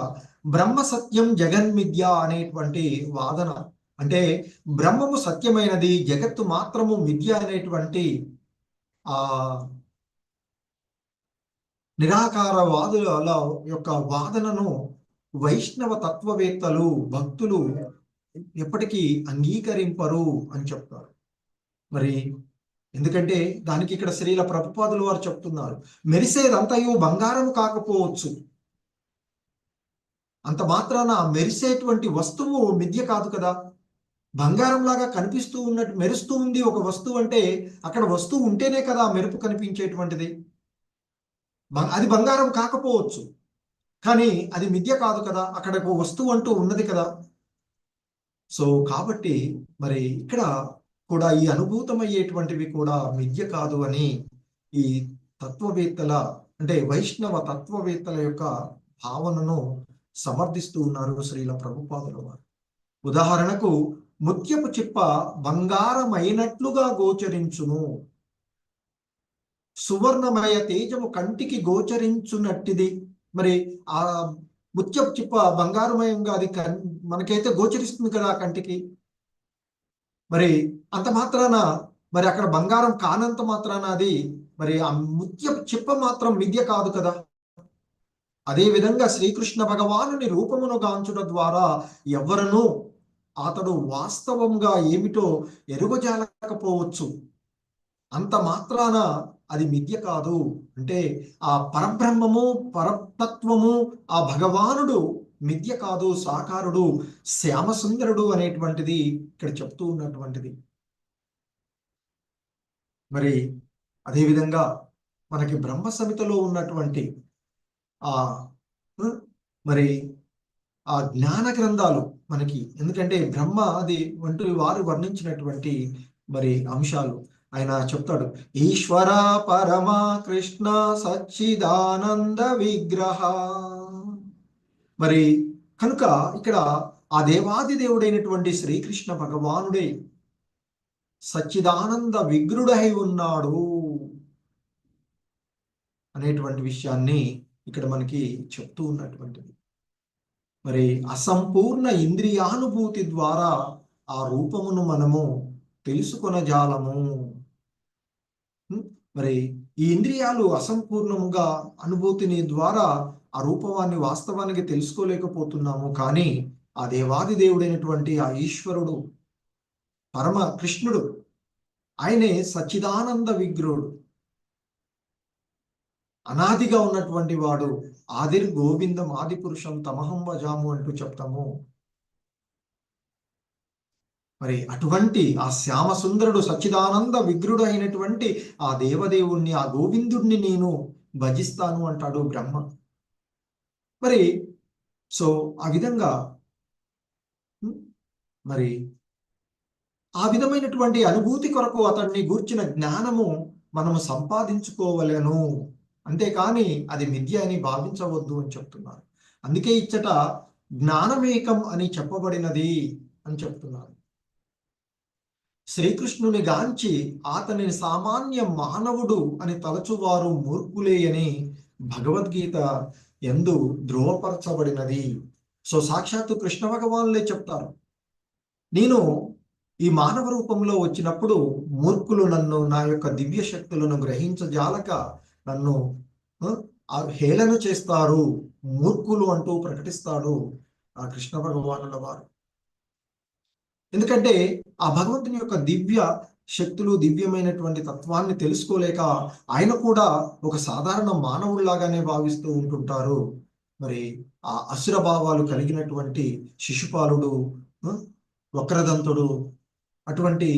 బ్రహ్మ సత్యం జగన్మిథ్య అనేటువంటి వాదన, అంటే బ్రహ్మము సత్యమైనది, జగత్తు మాత్రము మిథ్య అనేటువంటి ఆ నిరాకారవాదుల యొక్క వాదనను వైష్ణవ తత్వవేత్తలు, భక్తులు ఎప్పటికీ అంగీకరింపరు అని చెప్తారు. మరి ఎందుకంటే దానికి ఇక్కడ శ్రీల ప్రభుపాదులు వారు చెప్తున్నారు, మెరిసేదంతయు బంగారం కాకపోవచ్చు, అంత మాత్రాన మెరిసేటువంటి వస్తువు మిథ్య కాదు కదా. బంగారం లాగా కనిపిస్తూ ఉన్నట్టు మెరుస్తూ ఉంది ఒక వస్తువు అంటే అక్కడ వస్తువు ఉంటేనే కదా మెరుపు కనిపించేటువంటిది. అది బంగారం కాకపోవచ్చు, కానీ అది మిథ్య కాదు కదా, అక్కడ ఒక వస్తువు అంటూ ఉన్నది కదా. సో కాబట్టి మరి ఇక్కడ కూడా ఈ అనుభూతమయ్యేటువంటివి కూడా మిథ్య కాదు అని ఈ తత్వవేత్తల, అంటే వైష్ణవ తత్వవేత్తల యొక్క భావనను సమర్థిస్తూ ఉన్నారు శ్రీల ప్రభుపాదుల వారు. ఉదాహరణకు ముత్యపు చిప్ప బంగారమైనట్లుగా గోచరించును, సువర్ణమయ తేజము కంటికి గోచరించునట్టిది. మరి ఆ ముత్యపు చిప్ప బంగారమయంగా అది మనకైతే గోచరిస్తుంది కదా కంటికి. మరి అంత మాత్రాన మరి అక్కడ బంగారం కానంత మాత్రాన అది మరి ఆ ముత్యపు చిప్ప మాత్రం మిథ్య కాదు కదా. అదే విధంగా శ్రీకృష్ణ భగవానుని రూపమును గాంచుట ద్వారా ఎవరను అతడు వాస్తవంగా ఏమిటో ఎరుగజాలకపోవచ్చు, అంత మాత్రాన అది మిథ్య కాదు. అంటే ఆ పరబ్రహ్మము, పరతత్వము, ఆ భగవానుడు మిథ్య కాదు, సాకారుడు, శ్యామసుందరుడు అనేటువంటిది ఇక్కడ చెప్తూ ఉన్నటువంటిది. మరి అదేవిధంగా మనకి బ్రహ్మ సమితిలో ఉన్నటువంటి మరి ఆ జ్ఞాన గ్రంథాలు మనకి, ఎందుకంటే బ్రహ్మ అది వంటి వారు వర్ణించినటువంటి మరి అంశాలు ఆయన చెప్తాడు, ఈశ్వర పరమ కృష్ణ సచ్చిదానంద విగ్రహ. మరి కనుక ఇక్కడ ఆ దేవాది దేవుడైనటువంటి శ్రీకృష్ణ భగవానుడే సచ్చిదానంద విగ్రుడై ఉన్నాడు అనేటువంటి విషయాన్ని ఇక్కడ మనకి చెప్తూ ఉన్నటువంటిది. మరి అసంపూర్ణ ఇంద్రియానుభూతి ద్వారా ఆ రూపమును మనము తెలుసుకొనజాలము. మరి ఈ ఇంద్రియాలు అసంపూర్ణముగా అనుభూతిని ద్వారా ఆ రూపవాన్ని వాస్తవానికి తెలుసుకోలేకపోతున్నాము. కానీ ఆ దేవాది దేవుడైనటువంటి ఆ ఈశ్వరుడు, పరమ కృష్ణుడు, ఆయనే సచ్చిదానంద విగ్రహుడు. అనాదిగా ఉన్నటువంటి వాడు, ఆదిర్ గోవిందం ఆది పురుషం తమహం వజాము అంటూ చెప్తాము. మరి అటువంటి ఆ శ్యామ సుందరుడు సచ్చిదానంద విగ్రుడు అయినటువంటి ఆ దేవదేవుణ్ణి, ఆ గోవిందుణ్ణి నేను భజిస్తాను అంటాడు బ్రహ్మ. మరి సో ఆ విధంగా మరి ఆ విధమైనటువంటి అనుభూతి కొరకు అతన్ని గూర్చిన జ్ఞానము మనము సంపాదించుకోవలేను, అంతేకాని అది మిథ్య అని భావించవద్దు అని చెప్తున్నారు. అందుకే ఇచ్చట జ్ఞానమేకం అని చెప్పబడినది అని చెప్తున్నారు. శ్రీకృష్ణుని గాంచి అతనిని సామాన్య మానవుడు అని తలచువారు మూర్ఖులే అని భగవద్గీత యందు ధృవపరచబడినది. సో సాక్షాత్తు కృష్ణ భగవానులే చెప్తారు, నేను ఈ మానవ రూపంలో వచ్చినప్పుడు మూర్ఖులు నన్ను, నా యొక్క దివ్య శక్తులను గ్రహించజాలక నన్ను హేళన చేస్తారు, మూర్ఖులు అంటూ ప్రకటిస్తాడు ఆ కృష్ణ భగవానుల వారు. ఎందుకంటే ఆ భగవంతుని యొక్క దివ్య శక్తులు, దివ్యమైనటువంటి తత్వాన్ని తెలుసుకోలేక ఆయన కూడా ఒక సాధారణ మానవుల్లాగానే భావిస్తూ ఉంటుంటారు. మరి ఆ అసుర భావాలు కలిగినటువంటి శిశుపాలుడు, వక్రదంతుడు, అటువంటి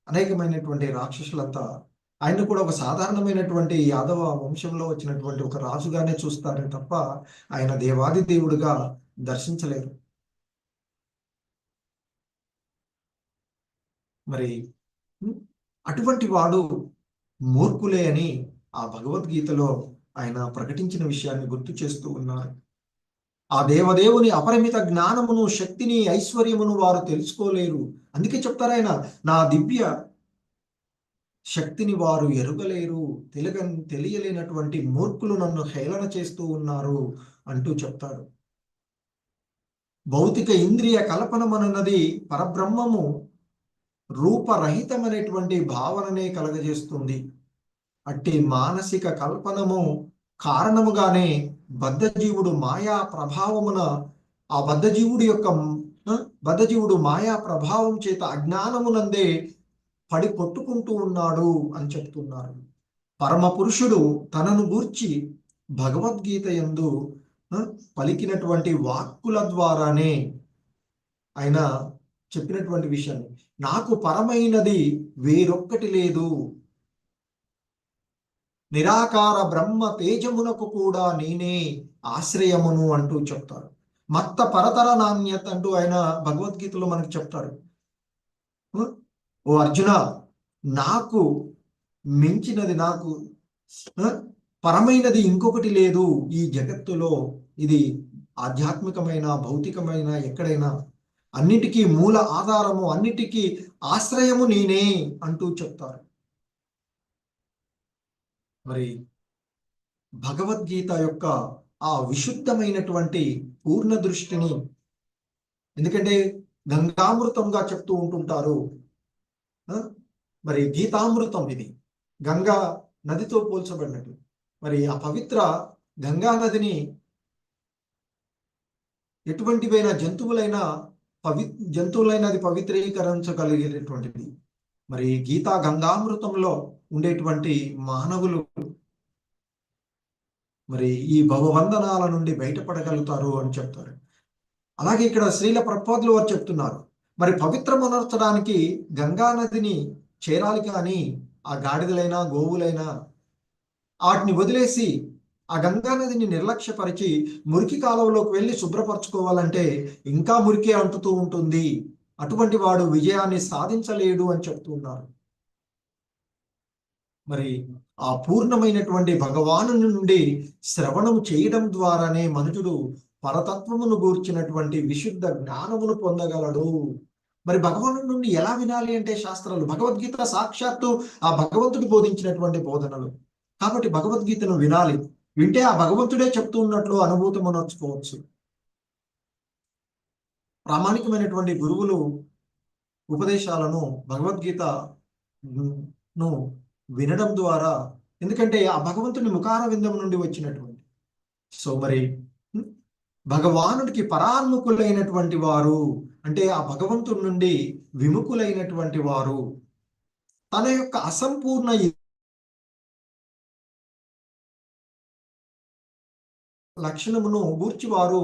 అనేకమైనటువంటి రాక్షసులంతా ఆయన కూడా ఒక సాధారణమైనటువంటి యాదవ వంశంలో వచ్చినటువంటి ఒక రాజుగానే చూస్తారే తప్ప ఆయన దేవాది దేవుడుగా దర్శించలేరు. మరి అటువంటి వాడు మూర్ఖులే అని ఆ భగవద్గీతలో ఆయన ప్రకటించిన విషయాన్ని గుర్తు చేస్తూ ఉన్నారు. ఆ దేవదేవుని అపరిమిత జ్ఞానమును, శక్తిని, ఐశ్వర్యమును వారు తెలుసుకోలేరు. అందుకే చెప్తారు ఆయన, నా దివ్య శక్తిని వారు ఎరుగలేరు, తెలియలేనటువంటి మూర్ఖులు నన్ను హేళన చేస్తూ ఉన్నారు అంటూ చెప్తాడు. భౌతిక ఇంద్రియ కల్పనమనున్నది పరబ్రహ్మము రూపరహితమైనటువంటి భావననే కలగజేస్తుంది. అట్టి మానసిక కల్పనము కారణముగానే బద్ధజీవుడు మాయా ప్రభావమున, ఆ బద్ధజీవుడు మాయా ప్రభావం చేత అజ్ఞానమునందే పడి కొట్టుకుంటూ ఉన్నాడు అని చెప్తున్నారు. పరమ పురుషుడు తనను గూర్చి భగవద్గీత యందు పలికినటువంటి వాక్కుల ద్వారానే ఆయన చెప్పినటువంటి విషయాన్ని, నాకు పరమైనది వేరొక్కటి లేదు, నిరాకార బ్రహ్మ తేజమునకు కూడా నేనే ఆశ్రయమును అంటూ చెప్తారు. మత్త పరతర నాణ్యత అంటూ ఆయన భగవద్గీతలో మనకు చెప్తాడు. ఓ అర్జున, నాకు మించినది, నాకు పరమైనది ఇంకొకటి లేదు ఈ జగత్తులో. ఇది ఆధ్యాత్మికమైన, భౌతికమైన, ఎక్కడైనా అన్నిటికీ మూల ఆధారము, అన్నిటికీ ఆశ్రయము నేనే అంటూ చెప్తారు. మరి భగవద్గీత యొక్క ఆ విశుద్ధమైనటువంటి పూర్ణ దృష్టిని, ఎందుకంటే గంగామృతంగా చెప్తూ ఉంటుంటారు, మరి గీతామృతం ఇది గంగా నదితో పోల్చబడినట్టు. మరి ఆ పవిత్ర గంగా నదిని ఎటువంటివైనా జంతువులైనా అది పవిత్రీకరించగలిగేటటువంటిది. మరి గీతా గంగామృతంలో ఉండేటువంటి మానవులు మరి ఈ భవబంధనాల నుండి బయటపడగలుగుతారు అని చెప్తారు. అలాగే ఇక్కడ శ్రీల ప్రభుపాదులు వారు చెప్తున్నారు, మరి పవిత్రమనర్చడానికి గంగా నదిని చేరాలి, కానీ ఆ గాడిదలైనా గోవులైనా వాటిని వదిలేసి ఆ గంగా నదిని నిర్లక్ష్యపరిచి మురికి కాలువలోకి వెళ్ళి శుభ్రపరచుకోవాలంటే ఇంకా మురికే అంటుతూ ఉంటుంది. అటువంటి వాడు విజయాన్ని సాధించలేడు అని చెప్తున్నారు. మరి ఆ పూర్ణమైనటువంటి భగవాను నుండి శ్రవణము చేయడం ద్వారానే మనుషుడు పరతత్వమును గూర్చినటువంటి విశుద్ధ జ్ఞానమును పొందగలడు. మరి భగవాను నుండి ఎలా వినాలి అంటే శాస్త్రాలు, భగవద్గీత సాక్షాత్తు ఆ భగవంతుడు బోధించినటువంటి బోధనలు. కాబట్టి భగవద్గీతను వినాలి, వింటే ఆ భగవంతుడే చెప్తూ ఉన్నట్లు అనుభూతి మనర్చుకోవచ్చు. ప్రామాణికమైనటువంటి గురువులు ఉపదేశాలను, భగవద్గీతను వినడం ద్వారా, ఎందుకంటే ఆ భగవంతుని ముఖార విందం నుండి వచ్చినటువంటి. సో మరి భగవానుడికి పరాన్ముఖులైనటువంటి వారు అంటే ఆ భగవంతుడి నుండి విముఖులైనటువంటి వారు తన యొక్క అసంపూర్ణ లక్షణమును గూర్చి వారు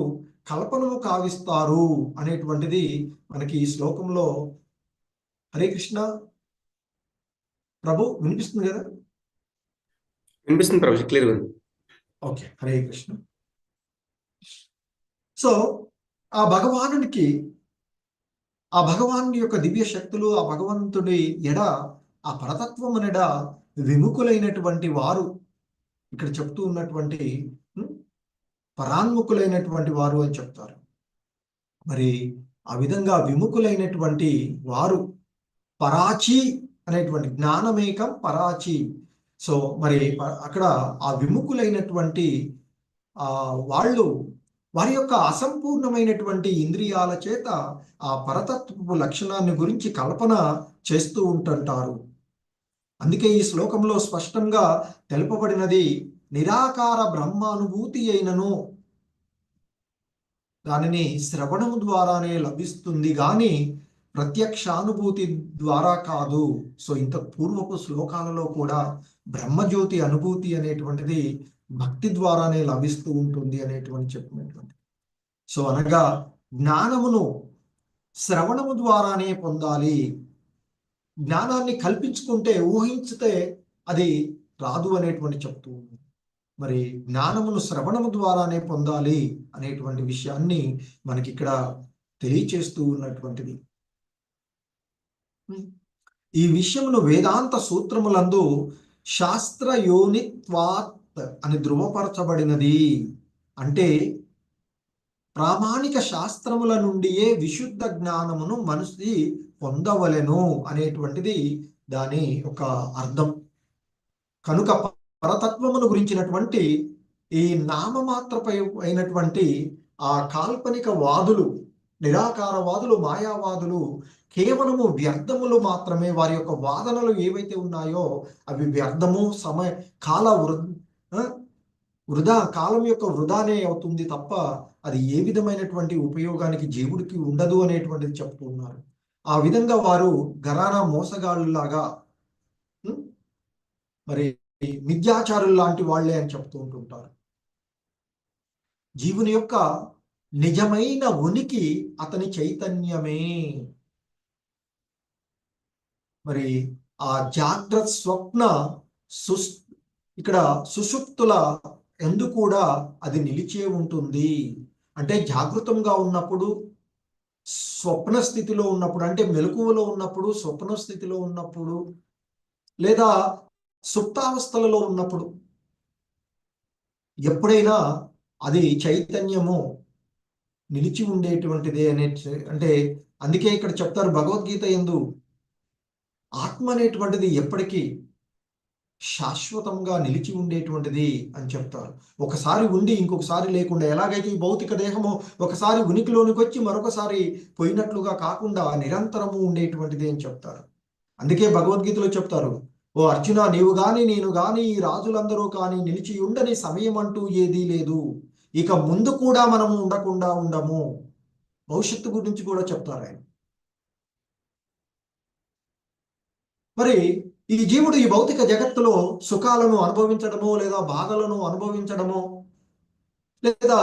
కల్పనము కావిస్తారు అనేటువంటిది మనకి ఈ శ్లోకంలో. హరే కృష్ణ ప్రభు, వినిపిస్తుంది కదా? వినిపిస్తుంది ప్రభుజీ, క్లియర్గా ఉంది. ఓకే, హరే కృష్ణ. సో ఆ భగవానునికి, ఆ భగవాను యొక్క దివ్య శక్తులు, ఆ భగవంతుడి ఎడ, ఆ పరతత్వం ఎడ విముఖులైనటువంటి వారు, ఇక్కడ చెప్తూ ఉన్నటువంటి పరాన్ముఖులైనటువంటి వారు అని చెప్తారు. మరి ఆ విధంగా విముఖులైనటువంటి వారు, పరాచి అనేటువంటి జ్ఞానమేకం పరాచి. సో మరి అక్కడ ఆ విముఖులైనటువంటి వాళ్ళు వారి యొక్క అసంపూర్ణమైనటువంటి ఇంద్రియాల చేత ఆ పరతత్వపు లక్షణాన్ని గురించి కల్పన చేస్తూ ఉంటుంటారు. అందుకే ఈ శ్లోకంలో స్పష్టంగా తెలుపబడినది, నిరాకార బ్రహ్మానుభూతి అయినను దానిని శ్రవణము ద్వారానే లభిస్తుంది గాని ప్రత్యక్షానుభూతి ద్వారా కాదు. సో ఇంత పూర్వపు శ్లోకాలలో కూడా బ్రహ్మజ్యోతి అనుభూతి అనేటువంటిది భక్తి ద్వారానే లభిస్తూ ఉంటుంది అనేటువంటి చెప్పినటువంటి. సో అనగా జ్ఞానమును శ్రవణము ద్వారానే పొందాలి. జ్ఞానాన్ని కల్పించుకుంటే, ఊహించితే అది రాదు అనేటువంటి చెప్తూ ఉంది. మరి జ్ఞానమును శ్రవణము ద్వారానే పొందాలి అనేటువంటి విషయాన్ని మనకి ఇక్కడ తెలియచేస్తూ ఉన్నటువంటిది. ఈ విషయమును వేదాంత సూత్రములందు శాస్త్ర యోనిత్వాత్ అని ధృవపరచబడినది. అంటే ప్రామాణిక శాస్త్రముల నుండియే విశుద్ధ జ్ఞానమును మనిషి పొందవలెను అనేటువంటిది దాని ఒక అర్థం. కనుక పరతత్వమును గురించినటువంటి ఈ నామమాత్రపై అయినటువంటి ఆ కాల్పనిక వాదులు, నిరాకారవాదులు, మాయావాదులు కేవలము వ్యర్థములు మాత్రమే. వారి యొక్క వాదనలు ఏవైతే ఉన్నాయో అవి వ్యర్థము, వృధా, కాలం యొక్క వృధానే అవుతుంది తప్ప అది ఏ విధమైనటువంటి ఉపయోగానికి జీవుడికి ఉండదు అనేటువంటిది చెప్తూ ఉన్నారు. ఆ విధంగా వారు గరానా మోసగాళ్ళలాగా, మరి మిథ్యాచారులు లాంటి వాళ్లే అని చెప్తూ ఉంటుంటారు. జీవుని యొక్క నిజమైన ఉనికి అతని చైతన్యమే. మరి ఆ జాగ్రత్త స్వప్న ఇక్కడ సుషుప్తుల ఎందు కూడా అది నిలిచే ఉంటుంది. అంటే జాగృతంగా ఉన్నప్పుడు, స్వప్న స్థితిలో ఉన్నప్పుడు, అంటే మెలకువలో ఉన్నప్పుడు, స్వప్న స్థితిలో ఉన్నప్పుడు, లేదా సుప్తావస్థలలో ఉన్నప్పుడు ఎప్పుడైనా అది చైతన్యము నిలిచి ఉండేటువంటిదే అంటే అందుకే ఇక్కడ చెప్తారు భగవద్గీత యందు ఆత్మ అనేటువంటిది ఎప్పటికీ శాశ్వతంగా నిలిచి ఉండేటువంటిది అని చెప్తారు. ఒకసారి ఉండి ఇంకొకసారి లేకుండా, ఎలాగైతే ఈ భౌతిక దేహము ఒకసారి ఉనికిలోనికి వచ్చి మరొకసారి పోయినట్లుగా కాకుండా నిరంతరము ఉండేటువంటిది అని చెప్తారు. అందుకే భగవద్గీతలో చెప్తారు, ఓ అర్జున, నీవు గాని నేను గాని ఈ రాజులందరూ కానీ నిలిచి ఉండని సమయం అంటూ ఏదీ లేదు. ఇక ముందు కూడా మనము ఉండకుండా ఉండము. భవిష్యత్తు గురించి కూడా చెప్తారు ఆయన. మరి ఈ జీవుడు ఈ భౌతిక జగత్తులో సుఖాలను అనుభవించడమో, లేదా బాధలను అనుభవించడమో, లేదా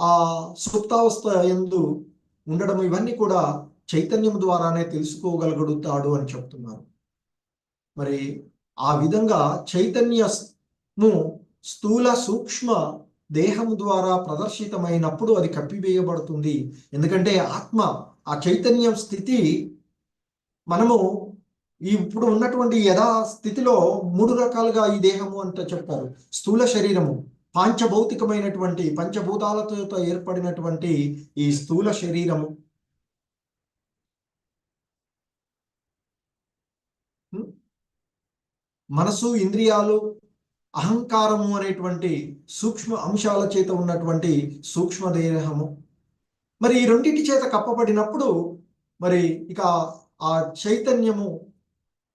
ఆ సుప్తావస్థ యందు ఉండడము, ఇవన్నీ కూడా చైతన్యం ద్వారానే తెలుసుకోగలుగుతాడు అని చెప్తున్నారు. మరి ఆ విధంగా చైతన్యము స్థూల సూక్ష్మ దేహము ద్వారా ప్రదర్శితమైనప్పుడు అది కప్పివేయబడుతుంది. ఎందుకంటే ఆత్మ, ఆ చైతన్యం స్థితి మనము ఇప్పుడు ఉన్నటువంటి యథా స్థితిలో 3 రకాలుగా ఈ దేహము అంటే చెప్తారు. స్థూల శరీరము, పాంచభౌతికమైనటువంటి పంచభూతాలతో ఏర్పడినటువంటి ఈ స్థూల శరీరము, మనసు, ఇంద్రియాలు, అహంకారము అనేటువంటి సూక్ష్మ అంశాల చేత ఉన్నటువంటి సూక్ష్మదేహము. మరి ఈ రెండింటి చేత కప్పబడినప్పుడు మరి ఇక ఆ చైతన్యము,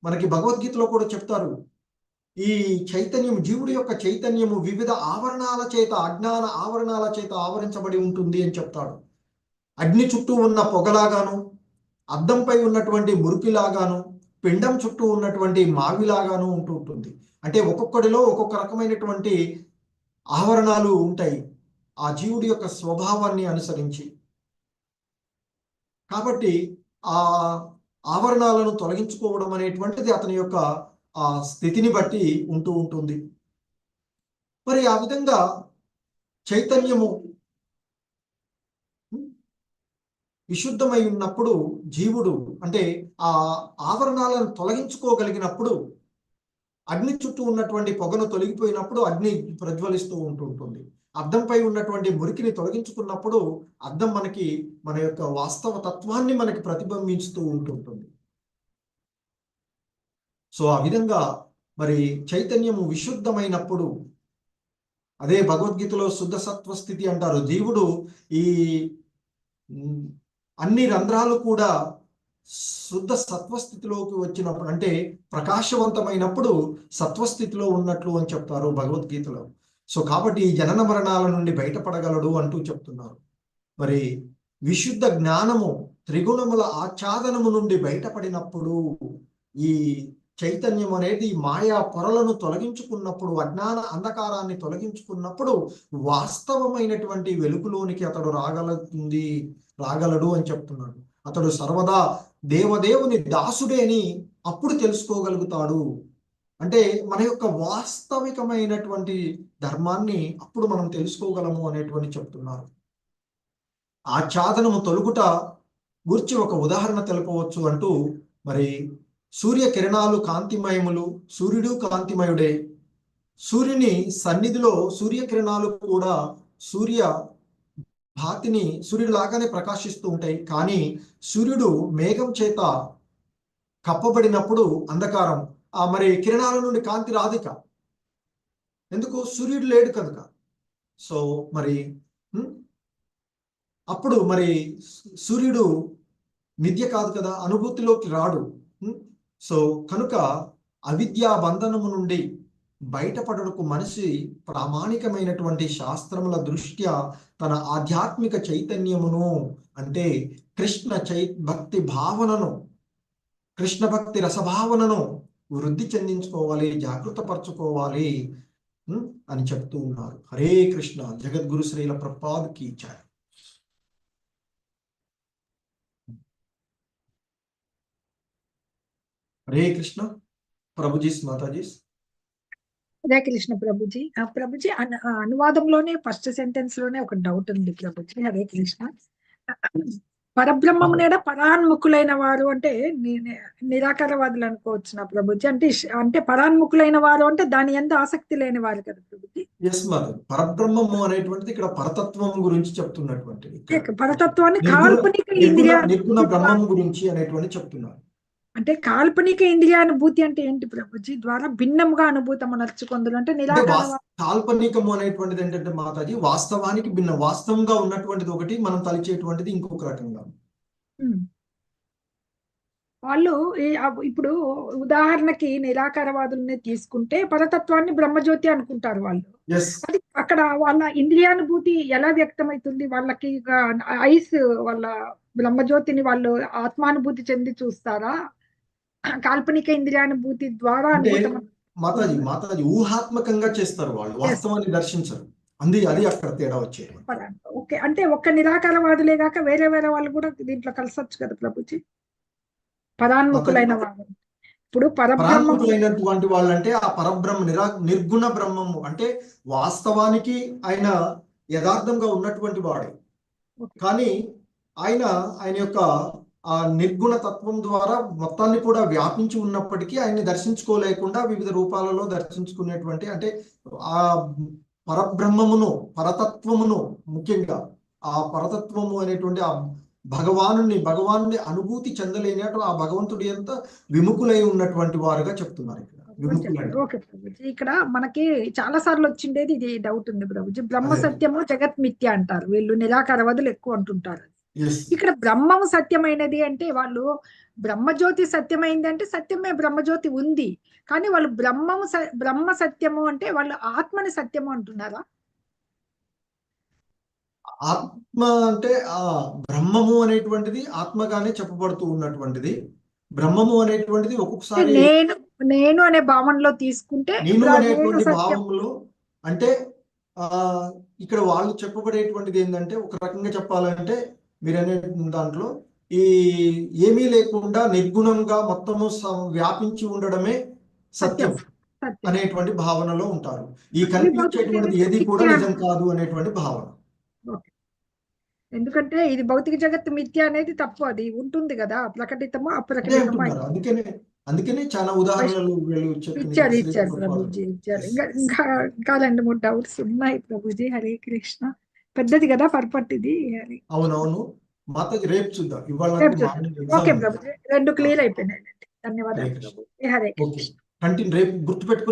మనకి భగవద్గీతలో కూడా చెప్తారు, ఈ చైతన్యం, జీవుడి యొక్క చైతన్యము వివిధ ఆవరణాల చేత, అజ్ఞాన ఆవరణాల చేత ఆవరించబడి ఉంటుంది అని చెప్తాడు. అగ్ని చుట్టూ ఉన్న పొగలాగాను, అద్దంపై ఉన్నటువంటి మురికిలాగాను, పిండం చుట్టూ ఉన్నటువంటి మావిలాగాను ఉంటూ ఉంటుంది. అంటే ఒక్కొక్కడిలో ఒక్కొక్క రకమైనటువంటి ఆవరణాలు ఉంటాయి. ఆ జీవుడి యొక్క స్వభావాన్ని అనుసరించి. కాబట్టి ఆ ఆవరణాలను తొలగించుకోవడం అనేటువంటిది అతని యొక్క ఆ స్థితిని బట్టి ఉంటూ ఉంటుంది. మరి ఆ విధంగా చైతన్యము విశుద్ధమై ఉన్నప్పుడు జీవుడు అంటే ఆ ఆవరణాలను తొలగించుకోగలిగినప్పుడు, అగ్ని చుట్టూ ఉన్నటువంటి పొగను తొలగిపోయినప్పుడు అగ్ని ప్రజ్వలిస్తూ ఉంటుంది. అద్దంపై ఉన్నటువంటి మురికిని తొలగించుకున్నప్పుడు అద్దం మనకి మన యొక్క వాస్తవ తత్వాన్ని మనకి ప్రతిబింబిస్తూ ఉంటుంటుంది. సో ఆ విధంగా మరి చైతన్యము విశుద్ధమైనప్పుడు, అదే భగవద్గీతలో శుద్ధ సత్వ స్థితి అంటారు. జీవుడు ఈ అన్ని రంధ్రాలు కూడా శుద్ధ సత్వస్థితిలోకి వచ్చినప్పుడు, అంటే ప్రకాశవంతమైనప్పుడు సత్వస్థితిలో ఉన్నట్లు అని చెప్తారు భగవద్గీతలో. సో కాబట్టి ఈ జనన మరణాల నుండి బయటపడగలడు అంటూ చెప్తున్నారు. మరి విశుద్ధ జ్ఞానము త్రిగుణముల ఆచ్ఛాదనము నుండి బయటపడినప్పుడు, ఈ చైతన్యం అనేది మాయా పొరలను తొలగించుకున్నప్పుడు, అజ్ఞాన అంధకారాన్ని తొలగించుకున్నప్పుడు వాస్తవమైనటువంటి వెలుగులోనికి అతడు రాగలడు అని చెప్తున్నాడు. అతడు సర్వదా దేవదేవుని దాసుడే అని అప్పుడు తెలుసుకోగలుగుతాడు. అంటే మన యొక్క వాస్తవికమైనటువంటి ధర్మాన్ని అప్పుడు మనం తెలుసుకోగలము అనేటువంటి చెప్తున్నారు. ఆచ్ఛాదనము తొలుగుట గురించి ఒక ఉదాహరణ తెలుపవచ్చు అంటూ, మరి సూర్య కిరణాలు కాంతిమయములు, సూర్యుడు కాంతిమయుడే. సూర్యుని సన్నిధిలో సూర్యకిరణాలు కూడా సూర్యుడు లాగానే ప్రకాశిస్తూ ఉంటాయి. కానీ సూర్యుడు మేఘం చేత కప్పబడినప్పుడు అంధకారం, మరి కిరణాల నుండి కాంతి రాదిక. ఎందుకు? సూర్యుడు లేడు కనుక. సో మరి అప్పుడు మరి సూర్యుడు మిథ్య కాదు కదా, అనుభూతిలోకి రాడు. సో కనుక అవిద్యా బంధనము నుండి బయటపడటకు మనిషి ప్రామాణికమైనటువంటి శాస్త్రముల దృష్ట్యా తన ఆధ్యాత్మిక చైతన్యమును, అంటే భక్తి భావనను, కృష్ణ భక్తి రసభావనను వృద్ధి చెందించుకోవాలి, జాగృతపరచుకోవాలి అని చెప్తూ ఉన్నారు. హరే కృష్ణ. జగద్గురు శ్రీల ప్రభుపాద్కి జై. హరే కృష్ణ. ప్రభుజీస్, మాతాజీస్. హరే కృష్ణ ప్రభుజీ. ప్రభుజీ అనువాదంలోనే ఫస్ట్ సెంటెన్స్ లోనే ఒక డౌట్ ఉంది ప్రభుజీ. హరే కృష్ణ. పరబ్రహ్మమునేడ పరాన్ముఖులైన వారు అంటే నిరాకారవాదులు అనుకోవచ్చు నా ప్రభుజీ. అంటే పరాన్ముఖులైన వారు అంటే దాని యందు ఆసక్తి లేని వారు కదా ప్రభుజీ. ఎస్ మాధవ్. పరబ్రహ్మము అనేటువంటిది ఇక్కడ పరతత్వం గురించి చెప్తున్నటువంటిది. పరతత్వాన్ని కాల్పనిక నిర్గుణ బ్రహ్మం గురించి అనేటువంటి చెప్తున్నారు. అంటే కాల్పనిక ఇంద్రియానుభూతి అంటే ఏంటి ప్రభుజీ? ద్వారా భిన్నముగా అనుభూతం నడుచుకుందులు అంటే కాల్పనికము అనేటువంటిది ఏంటంటే మాతాజీ, వాస్తవానికి భిన్న, వాస్తవంగా ఉన్నటువంటిది ఒకటి, మనం తలిచేటువంటిది ఇంకొక రకంగా. వాళ్ళు ఇప్పుడు ఉదాహరణకి నిరాకారవాదుల్ని తీసుకుంటే పరతత్వాన్ని బ్రహ్మజ్యోతి అనుకుంటారు వాళ్ళు. అది అక్కడ వాళ్ళ ఇంద్రియానుభూతి ఎలా వ్యక్తమవుతుంది? వాళ్ళకి ఐస్ వాళ్ళ బ్రహ్మజ్యోతిని వాళ్ళు ఆత్మానుభూతి చెంది చూస్తారా? కాల్పనిక ఇంద్రియానుభూతి ద్వారా మాతాజీ ఊహాత్మకంగా చేస్తారు వాళ్ళు, వాస్తవాన్ని దర్శించరు. అది అక్కడ తేడా వచ్చేది. ఓకే. అంటే ఒక్క నిరాకారవాదులే కాక వేరే వాళ్ళు కూడా దీంట్లో కలిసొచ్చు కదా ప్రభుజీ? పరాన్ముఖులైన వాళ్ళు. ఇప్పుడు పరాన్ముఖులైనటువంటి వాళ్ళు అంటే ఆ పరబ్రహ్మ నిర్గుణ బ్రహ్మము అంటే వాస్తవానికి ఆయన యథార్థంగా ఉన్నటువంటి వాడే. కానీ ఆయన యొక్క ఆ నిర్గుణ తత్వం ద్వారా మొత్తాన్ని కూడా వ్యాపించి ఉన్నప్పటికీ ఆయన్ని దర్శించుకోలేకుండా వివిధ రూపాలలో దర్శించుకునేటువంటి, అంటే ఆ పరబ్రహ్మమును, పరతత్వమును, ముఖ్యంగా ఆ పరతత్వము అనేటువంటి ఆ భగవాను అనుభూతి చెందలేని ఆ భగవంతుడి అంతా విముఖులై ఉన్నటువంటి వారుగా చెప్తున్నారు ఇక్కడ. మనకి చాలా సార్లు వచ్చిండేది ఇది డౌట్ ఉంది ప్రభుజీ. బ్రహ్మ సత్యము జగత్ మిథ్య అంటారు వీళ్ళు, నిరాకారవాదులు ఎక్కువ అంటుంటారు. ఇక్కడ బ్రహ్మము సత్యమైనది అంటే వాళ్ళు బ్రహ్మజ్యోతి సత్యమైంది అంటే సత్యమే, బ్రహ్మజ్యోతి ఉంది. కానీ వాళ్ళు బ్రహ్మ సత్యము అంటే వాళ్ళు ఆత్మని సత్యము అంటున్నారా? ఆత్మ అంటే ఆ బ్రహ్మము అనేటువంటిది ఆత్మగానే చెప్పబడుతూ ఉన్నటువంటిది. బ్రహ్మము అనేటువంటిది ఒక్కొక్కసారి నేను అనే భావనలో తీసుకుంటే, నేను అనేటువంటి భావంలో అంటే ఇక్కడ వాళ్ళు చెప్పబడేటువంటిది ఏంటంటే, ఒక రకంగా చెప్పాలంటే మీరు అనే దాంట్లో ఈ ఏమీ లేకుండా నిర్గుణంగా మొత్తము వ్యాపించి ఉండడమే సత్యం సత్యం అనేటువంటి భావనలో ఉంటారు. ఈ కనిపించేటువంటిది ఏది కూడా నిజం కాదు అనేటువంటి భావన. ఓకే. ఎందుకంటే ఇది భౌతిక జగత్తు మిథ్య అనేది తప్పు, అది ఉంటుంది కదా, ప్రకటితము అదే అప్రకటితము అంటున్నారు. అందుకనే చాలా ఉదాహరణలు వీళ్ళు ఇచ్చారు చెప్పిన ఇచ్చారు ప్రభుజీ ఇచ్చారు. ఇంకా 2-3 డౌట్స్ ఉన్నాయి ప్రభుజీ. హరే కృష్ణ. పెద్దది కదా పర్పట్ ఇది. అవునవును మాతాజీ, రేపు చూద్దాం. ఇవాళ రేపు చూద్దాం. Morning okay exam. Prabhuji, 2 clear అయిపోయినాయి. ధన్యవాదాలు హరే కృష్ణ. ప్రభుజీ. హరే ఓకే, కృష్ణ. కంటిన్యూ రేపు గుర్తుపెట్టుకుని